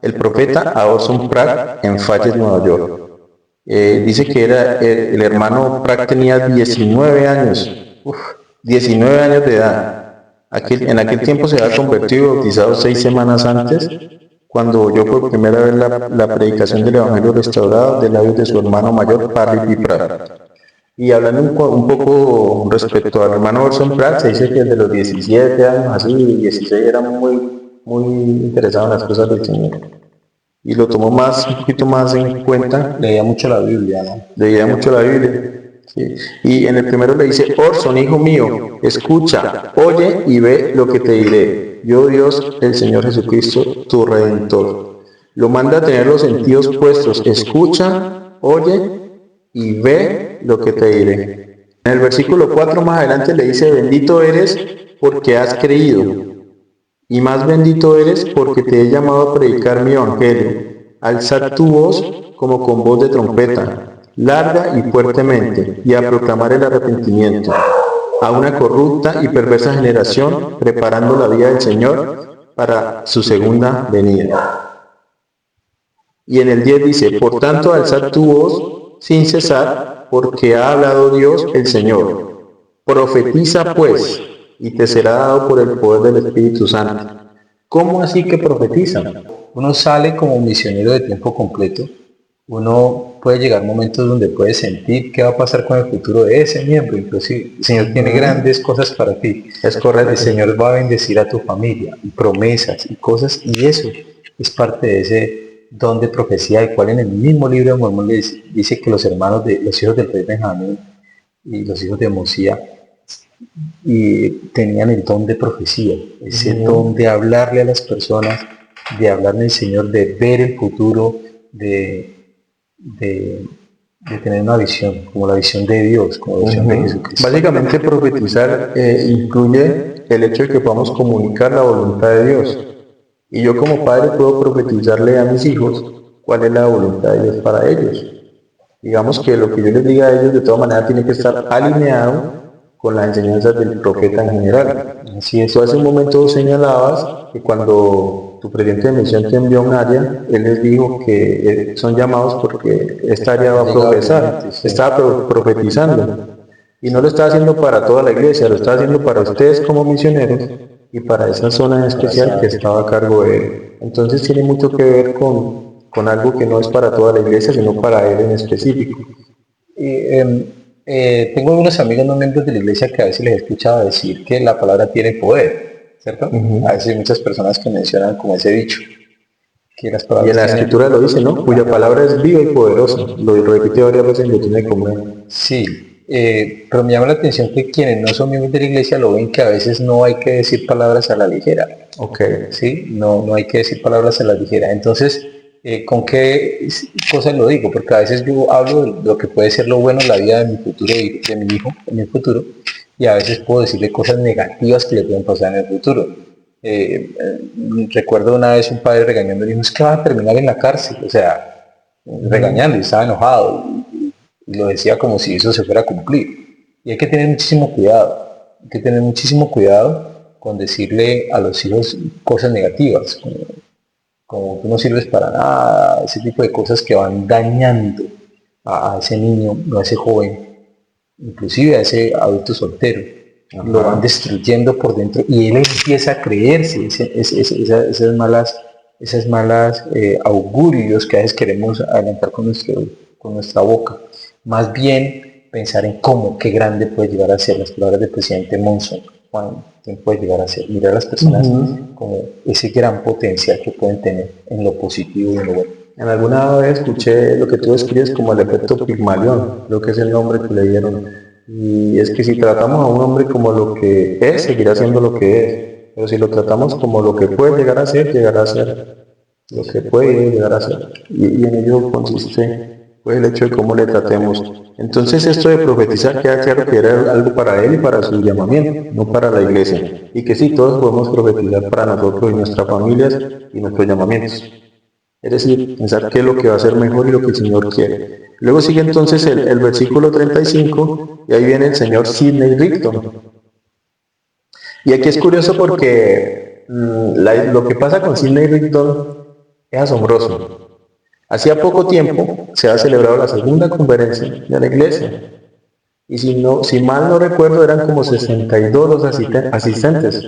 el profeta a Orson Pratt en Fayette, Nueva York. Dice que el hermano Pratt tenía 19 años. 19 años de edad. En aquel tiempo se había convertido y bautizado 6 semanas antes, cuando oyó por primera vez la predicación del Evangelio restaurado de labios de su hermano mayor, Parley B. Pratt. Y hablando un poco respecto al hermano Orson Pratt, se dice que desde los 17 años, así, 16, era muy interesado en las cosas del Señor. Y lo tomó un poquito más en cuenta.
Leía mucho la Biblia, ¿no?
Leía mucho la Biblia. Sí. Y en el primero le dice, Orson, hijo mío, escucha, oye y ve lo que te diré. Yo, Dios, el Señor Jesucristo, tu Redentor. Lo manda a tener los sentidos puestos. Escucha, oye y ve lo que te diré. En el versículo 4 más adelante le dice, bendito eres porque has creído. Y más bendito eres porque te he llamado a predicar mi evangelio. Alzad tu voz como con voz de trompeta, larga y fuertemente, y a proclamar el arrepentimiento a una corrupta y perversa generación, preparando la vía del Señor para su segunda venida. Y en el 10 dice, por tanto, alzad tu voz sin cesar, porque ha hablado Dios el Señor. Profetiza pues, y te será dado por el poder del Espíritu Santo. ¿Cómo así que profetiza?
Uno sale como misionero de tiempo completo. Uno puede llegar a momentos donde puede sentir qué va a pasar con el futuro de ese miembro. Inclusive, el Señor tiene grandes cosas para ti.
Es correcto.
El Señor va a bendecir a tu familia, y promesas y cosas, y eso es parte de ese don de profecía, el cual en el mismo libro de Mormón dice que los hijos del rey Benjamín y los hijos de Mosía y tenían el don de profecía, ese don de hablarle a las personas, de hablarle al Señor, de ver el futuro, de tener una visión, como la visión de Dios, como la visión de Jesucristo.
Básicamente profetizar incluye el hecho de que podamos comunicar la voluntad de Dios. Y yo como padre puedo profetizarle a mis hijos cuál es la voluntad de Dios para ellos. Digamos que lo que yo les diga a ellos de todas maneras tiene que estar alineado con las enseñanzas del profeta en general. Así es, tú hace un momento señalabas que cuando tu presidente de misión te envió a un área, él les dijo que son llamados porque esta área va a progresar. Estaba profetizando. Y no lo está haciendo para toda la iglesia, lo está haciendo para ustedes como misioneros y para esa zona en especial que estaba a cargo de él. Entonces tiene mucho que ver con algo que no es para toda la iglesia, sino para él en específico.
Tengo algunos amigos no miembros de la iglesia que a veces les he escuchado decir que la palabra tiene poder, ¿cierto? A veces hay muchas personas que mencionan como ese dicho, que las palabras
y en la escritura lo dice, ¿no? Cuya palabra es viva y poderosa. Lo repite varias veces en Doctrina y Convenio.
Sí, pero me llama la atención que quienes no son miembros de la iglesia lo ven que a veces no hay que decir palabras a la ligera. ¿Sí? No hay que decir palabras a la ligera. Entonces, ¿con qué cosas lo digo? Porque a veces yo hablo de lo que puede ser lo bueno en la vida de mi futuro, de mi hijo, en mi futuro, y a veces puedo decirle cosas negativas que le pueden pasar en el futuro. Recuerdo una vez un padre regañando al hijo, es que va a terminar en la cárcel, o sea, regañando, y estaba enojado, y lo decía como si eso se fuera a cumplir. Y hay que tener muchísimo cuidado con decirle a los hijos cosas negativas, como tú no sirves para nada, ese tipo de cosas que van dañando a ese niño, a ese joven, inclusive a ese adulto soltero. Lo van destruyendo por dentro y él empieza a creerse esas malas augurios que a veces queremos adelantar con nuestra boca. Más bien pensar en qué grande puede llegar a ser, las palabras del presidente Monson. ¿Quién puede llegar a ser? Mirar a las personas como ese gran potencial que pueden tener en lo positivo y en lo bueno.
En alguna vez escuché lo que tú describes como el efecto Pigmalión, creo que es el nombre que le dieron. Y es que si tratamos a un hombre como lo que es, seguirá siendo lo que es. Pero si lo tratamos como lo que puede llegar a ser, llegará a ser lo que puede llegar a ser. Y en ello consiste pues el hecho de cómo le tratemos. Entonces esto de profetizar queda claro que era algo para él y para su llamamiento, no para la iglesia. Y que sí, todos podemos profetizar para nosotros y nuestras familias y nuestros llamamientos. Es decir, pensar qué es lo que va a ser mejor y lo que el Señor quiere. Luego sigue entonces el versículo 35 y ahí viene el señor Sidney Rigdon. Y aquí es curioso porque lo que pasa con Sidney Rigdon es asombroso. Hacía poco tiempo se ha celebrado la segunda conferencia de la iglesia. Y si mal no recuerdo eran como 62 los asistentes.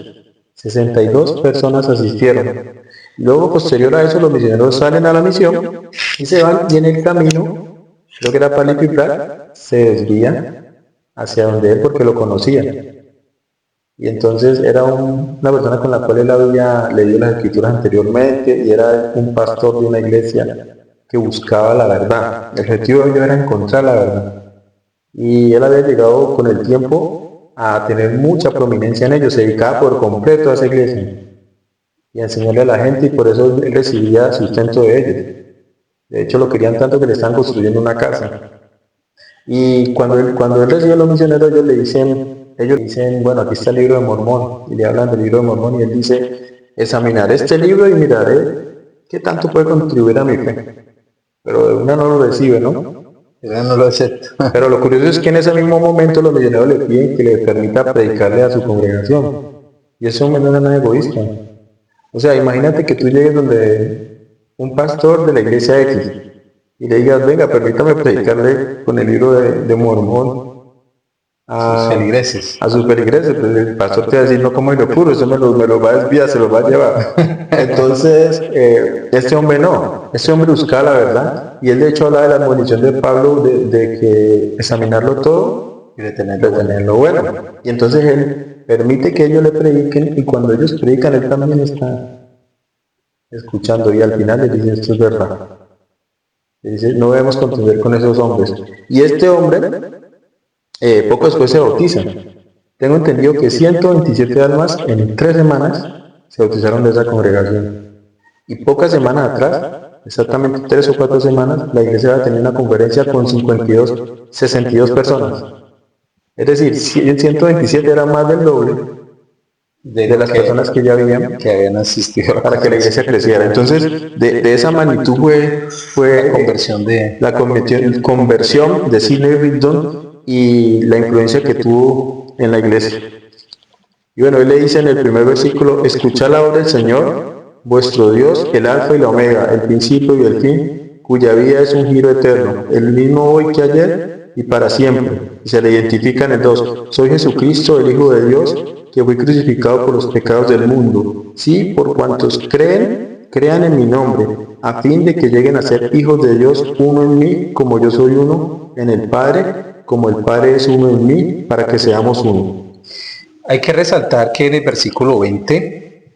62 personas asistieron. Luego, posterior a eso, los misioneros salen a la misión y se van y en el camino, creo que era para Lipiplac, se desvían hacia donde él porque lo conocían. Y entonces era una persona con la cual él había leído las escrituras anteriormente y era un pastor de una iglesia que buscaba la verdad. El objetivo de ello era encontrar la verdad. Y él había llegado con el tiempo a tener mucha prominencia en ello, se dedicaba por completo a esa iglesia y a enseñarle a la gente y por eso él recibía sustento de ellos. De hecho lo querían tanto que le estaban construyendo una casa. Y cuando él recibe a los misioneros ellos le dicen, bueno, aquí está el libro de Mormón, y le hablan del libro de Mormón y él dice, examinaré este libro y miraré qué tanto puede contribuir a mi fe. pero de una no lo recibe, ¿no?
Yo no lo acepto.
Pero lo curioso es que en ese mismo momento los millonarios le piden que le permita predicarle a su congregación. Y ese hombre no era nada egoísta. O sea, imagínate que tú llegues donde un pastor de la iglesia X y le digas, venga, permítame predicarle con el libro de Mormón a sus feligreses. Pues el pastor te va a decir, no, como lo puro, eso me lo va a desviar, se lo va a llevar. Entonces, este hombre no, este hombre buscaba la verdad, y él de hecho habla de la admonición de Pablo de que examinarlo todo y de tenerlo bueno. Y entonces él permite que ellos le prediquen, y cuando ellos predican, él también está escuchando, y al final le dice, esto es verdad. Le dice, no debemos contender con esos hombres. Y este hombre, poco después se bautiza. Tengo entendido que 127 almas en 3 semanas se bautizaron de esa congregación. Y pocas semanas atrás, exactamente 3 o 4 semanas, la iglesia va a tener una conferencia con 62 personas. Es decir, 127 era más del doble de las personas que ya habían asistido para que la iglesia creciera. Entonces, de esa magnitud fue la conversión de Sidney Rigdon y la influencia que tuvo en la iglesia. Y bueno, él le dice en el primer versículo, escuchad la voz del Señor, vuestro Dios, el alfa y la omega, el principio y el fin, cuya vida es un giro eterno, el mismo hoy que ayer y para siempre. Y se le identifica en el 2, soy Jesucristo, el Hijo de Dios, que fui crucificado por los pecados del mundo. Sí, por cuantos crean en mi nombre, a fin de que lleguen a ser hijos de Dios, uno en mí, como yo soy uno en el Padre, como el Padre es uno en mí, para que seamos uno.
Hay que resaltar que en el versículo 20,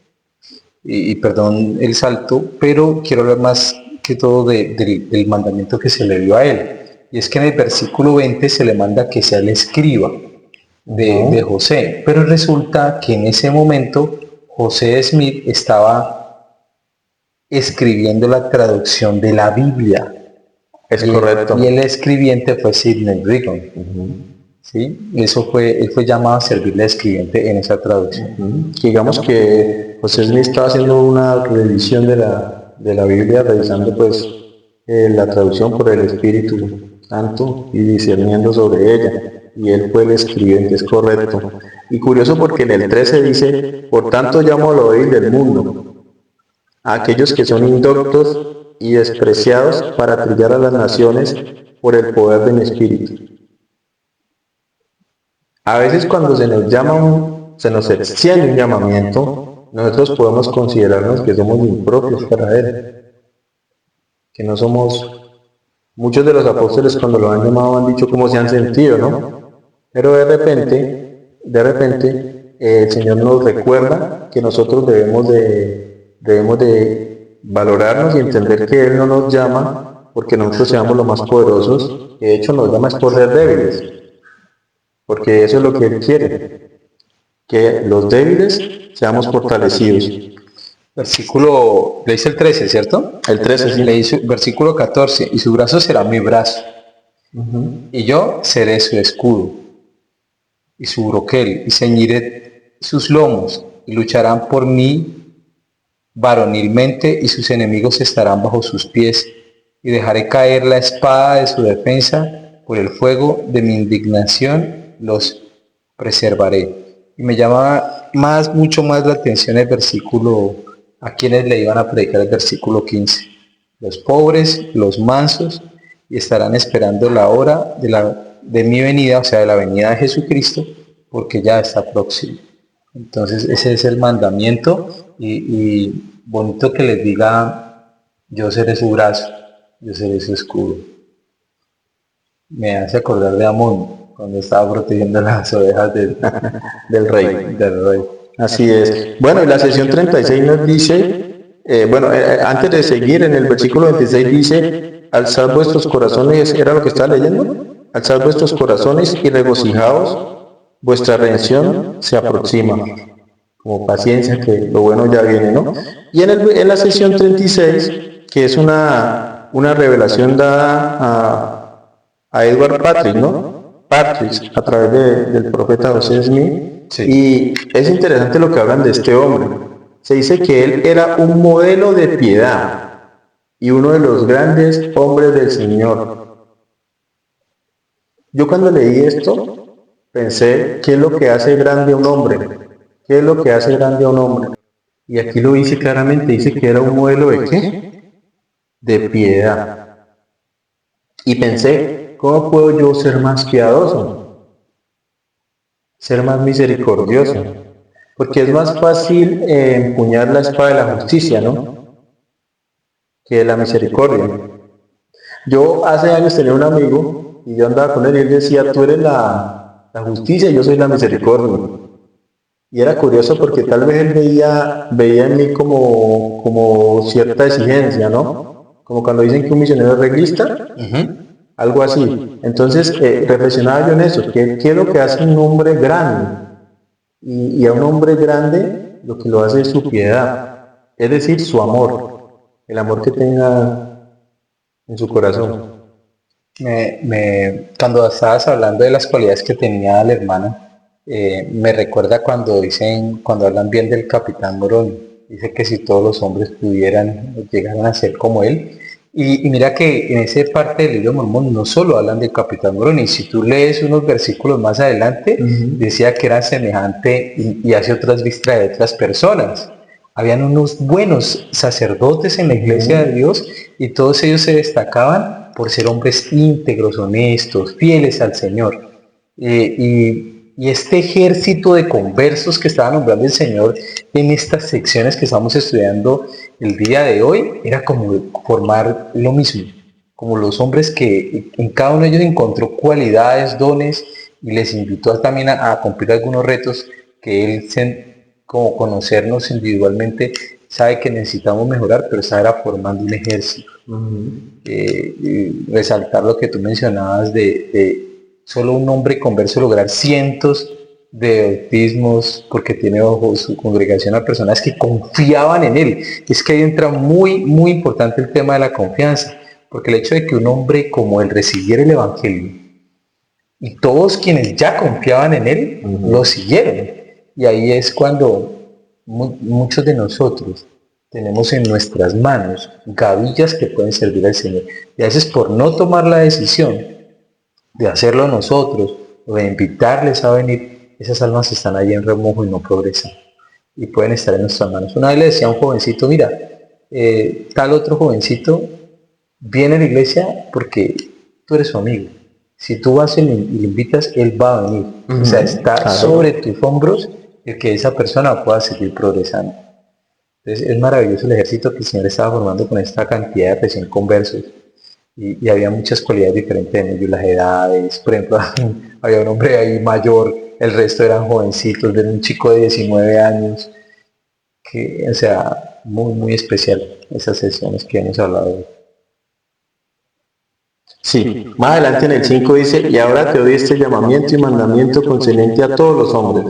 y perdón el salto, pero quiero hablar más que todo del mandamiento que se le dio a él. Y es que en el versículo 20 se le manda que sea el escriba de José, pero resulta que en ese momento José Smith estaba escribiendo la traducción de la Biblia.
Es correcto.
Y el escribiente fue Sidney Rigdon. ¿Sí? Él fue llamado a servir de escribiente en esa traducción.
Digamos que José Smith estaba haciendo una revisión de la Biblia, revisando pues la traducción por el Espíritu Santo y discerniendo sobre ella. Y él fue el escribiente, es correcto. Y curioso porque en el 13 dice, por tanto llamo al oír del mundo a aquellos que son indoctos y despreciados para trillar a las naciones por el poder de mi espíritu. A veces cuando se nos extiende un llamamiento, nosotros podemos considerarnos que somos impropios para él, que no somos. Muchos de los apóstoles cuando lo han llamado han dicho cómo se han sentido, ¿no? Pero de repente, el Señor nos recuerda que nosotros debemos de valorarnos y entender que Él no nos llama porque nosotros seamos los más poderosos, que de hecho nos llama por ser débiles. Porque eso es lo que Él quiere, que los débiles seamos fortalecidos.
Versículo, le dice el 13, ¿cierto?
El 13, sí.
Le dice versículo 14, y su brazo será mi brazo, y yo seré su escudo, y su broquel, y ceñiré sus lomos, y lucharán por mí varonilmente, y sus enemigos estarán bajo sus pies, y dejaré caer la espada de su defensa, por el fuego de mi indignación los preservaré. Y me llama mucho más la atención el versículo, a quienes le iban a predicar el versículo 15. Los pobres, los mansos, y estarán esperando la hora de mi venida, o sea, de la venida de Jesucristo, porque ya está próximo. Entonces ese es el mandamiento, y bonito que les diga, yo seré su brazo, yo seré su escudo. Me hace acordar de Amón, cuando estaba protegiendo las ovejas del rey.
Así es. Bueno, y la sesión 36 nos dice, antes de seguir, en el versículo 26 dice, alzad vuestros corazones, ¿era lo que estaba leyendo? Alzad vuestros corazones y regocijaos, vuestra redención se aproxima. Como paciencia, que lo bueno ya viene, ¿no? Y en la sesión 36, que es una revelación dada a Edward Patrick, ¿no? Patrick, a través del profeta José Smith. Sí. Y es interesante lo que hablan de este hombre. Se dice que él era un modelo de piedad y uno de los grandes hombres del Señor. Yo cuando leí esto, pensé, ¿qué es lo que hace grande a un hombre? ¿Qué es lo que hace grande a un hombre? Y aquí lo dice claramente, dice que era un modelo de ¿qué? De piedad. Y pensé, ¿cómo puedo yo ser más piadoso? Ser más misericordioso. Porque es más fácil empuñar la espada de la justicia, ¿no? Que de la misericordia. Yo hace años tenía un amigo y yo andaba con él y él decía, tú eres la justicia y yo soy la misericordia. Y era curioso porque tal vez él veía en mí como cierta exigencia, ¿no? Como cuando dicen que un misionero es reglista, algo así. Entonces, reflexionaba yo en eso, ¿qué es lo que hace un hombre grande? Y a un hombre grande lo que lo hace es su piedad, es decir, su amor, el amor que tenga en su corazón.
Cuando estabas hablando de las cualidades que tenía el hermano, me recuerda cuando hablan bien del capitán Morón, dice que si todos los hombres llegaran a ser como él. Y mira que en esa parte del libro de Mormón no solo hablan del capitán Morón, y si tú lees unos versículos más adelante, decía que era semejante y hace otras vistas de otras personas. Habían unos buenos sacerdotes en la iglesia de Dios y todos ellos se destacaban por ser hombres íntegros, honestos, fieles al Señor. Y este ejército de conversos que estaba nombrando el Señor en estas secciones que estamos estudiando el día de hoy, era como formar lo mismo, como los hombres que en cada uno de ellos encontró cualidades, dones, y les invitó también a cumplir algunos retos que como conocernos individualmente, sabe que necesitamos mejorar, pero está formando un ejército. Resaltar lo que tú mencionabas de solo un hombre converso lograr cientos de bautismos porque tiene bajo su congregación a personas que confiaban en él. Es que ahí entra muy importante el tema de la confianza, porque el hecho de que un hombre como él recibiera el evangelio y todos quienes ya confiaban en él lo siguieron, y ahí es cuando muchos de nosotros tenemos en nuestras manos gavillas que pueden servir al Señor, y a veces por no tomar la decisión de hacerlo nosotros o de invitarles a venir, esas almas están ahí en remojo y no progresan y pueden estar en nuestras manos. Una vez le decía a un jovencito, mira, tal otro jovencito viene a la iglesia porque tú eres su amigo. Si tú vas y le invitas, él va a venir. O sea, está sobre tus hombros el que esa persona pueda seguir progresando. Entonces es maravilloso el ejército que el Señor estaba formando con esta cantidad de recién conversos. Y había muchas cualidades diferentes en ellos, las edades, por ejemplo, había un hombre ahí mayor, el resto eran jovencitos, de un chico de 19 años, o sea, muy especial esas sesiones que hemos hablado hoy.
Sí, más adelante en el 5 dice, y ahora te doy este llamamiento y mandamiento concerniente a todos los hombres.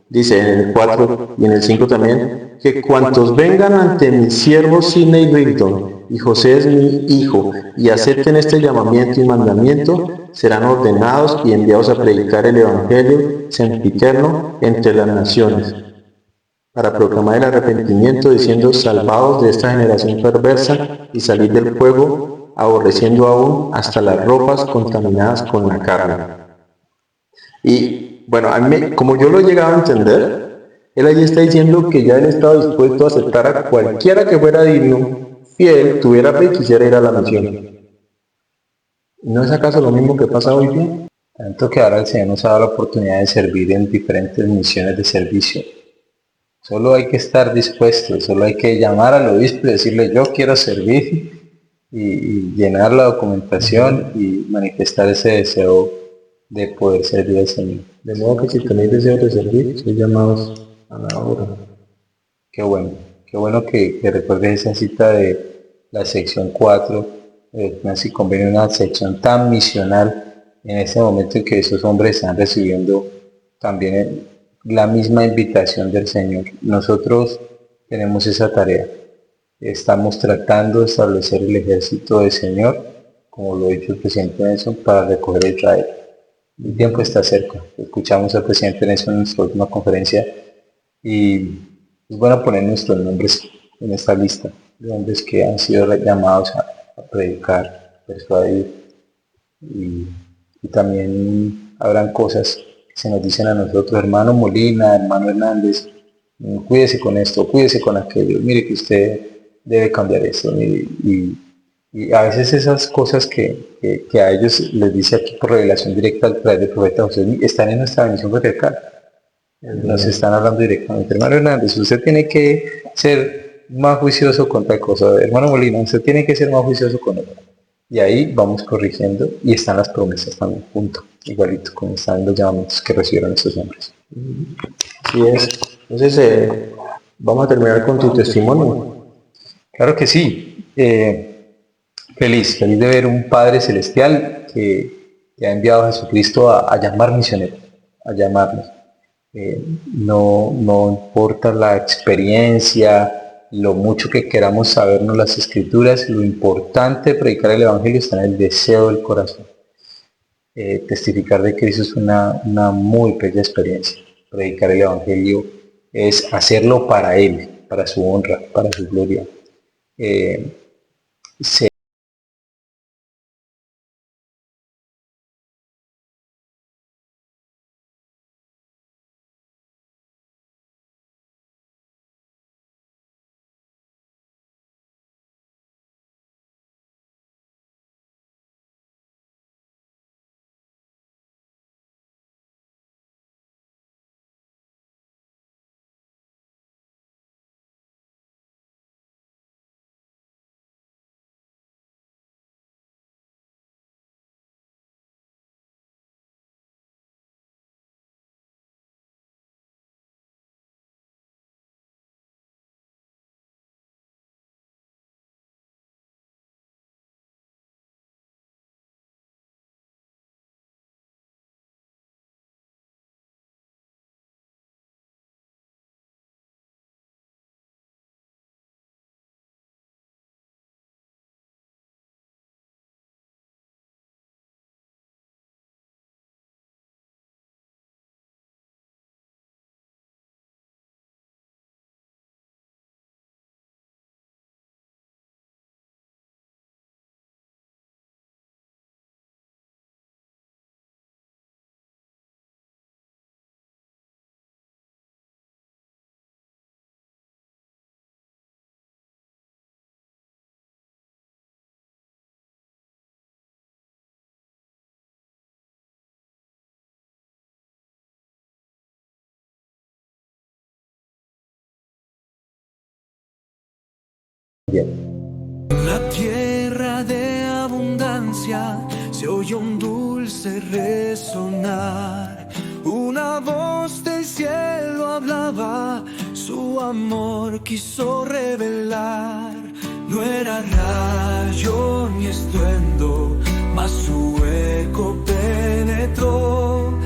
Dice en el 4 y en el 5 también, que cuantos vengan ante mi siervo Sidney Rigdon, y José es mi hijo, y acepten este llamamiento y mandamiento, serán ordenados y enviados a predicar el Evangelio sempiterno entre las naciones, para proclamar el arrepentimiento, diciendo, salvaos de esta generación perversa, y salid del fuego, aborreciendo aún hasta las ropas contaminadas con la carne. Y bueno, como yo lo he llegado a entender, él allí está diciendo que ya él estaba dispuesto a aceptar a cualquiera que fuera digno, fiel, tuviera fe y quisiera ir a la misión. ¿No es acaso lo mismo que pasa hoy día?
Tanto que ahora el Señor nos ha dado la oportunidad de servir en diferentes misiones de servicio. Solo hay que estar dispuesto, solo hay que llamar al obispo y decirle yo quiero servir y llenar la documentación y manifestar ese deseo de poder servir al Señor.
De modo que si tenéis deseo de servir, sois llamados a la obra.
Qué bueno que recuerdes esa cita de la sección 4, Nancy Convenio, una sección tan misional en este momento en que esos hombres están recibiendo también la misma invitación del Señor. Nosotros tenemos esa tarea. Estamos tratando de establecer el ejército del Señor, como lo ha dicho el presidente Nelson, para recoger a Israel. El tiempo está cerca. Escuchamos al presidente Nelson en nuestra última conferencia y es bueno poner nuestros nombres en esta lista. de hombres que han sido llamados a predicar, persuadir, y, y también habrán cosas que se nos dicen a nosotros, hermano Molina, hermano Hernández, cuídese con esto, cuídese con aquello, mire que usted debe cambiar esto, y a veces esas cosas que a ellos les dice aquí por revelación directa a través del profeta José, están en nuestra bendición patriarcal. Nos están hablando directamente. Hermano Hernández, usted tiene que ser más juicioso con tal cosa. Hermano Molina, usted tiene que ser más juicioso con eso. Y ahí vamos corrigiendo y están las promesas también, junto, igualito, como están los llamamientos que recibieron estos hombres.
Así es. Entonces, vamos a terminar con tu testimonio.
Claro que sí. Feliz de ver un Padre Celestial que ha enviado a Jesucristo a llamar misioneros, a llamarnos. No importa la experiencia, lo mucho que queramos sabernos las Escrituras, lo importante de predicar el Evangelio está en el deseo del corazón. Testificar de Cristo es una muy bella experiencia. Predicar el Evangelio es hacerlo para Él, para su honra, para su gloria.
En la tierra de abundancia se oyó un dulce resonar. Una voz del cielo hablaba, su amor quiso revelar. No era rayo ni estruendo, mas su eco penetró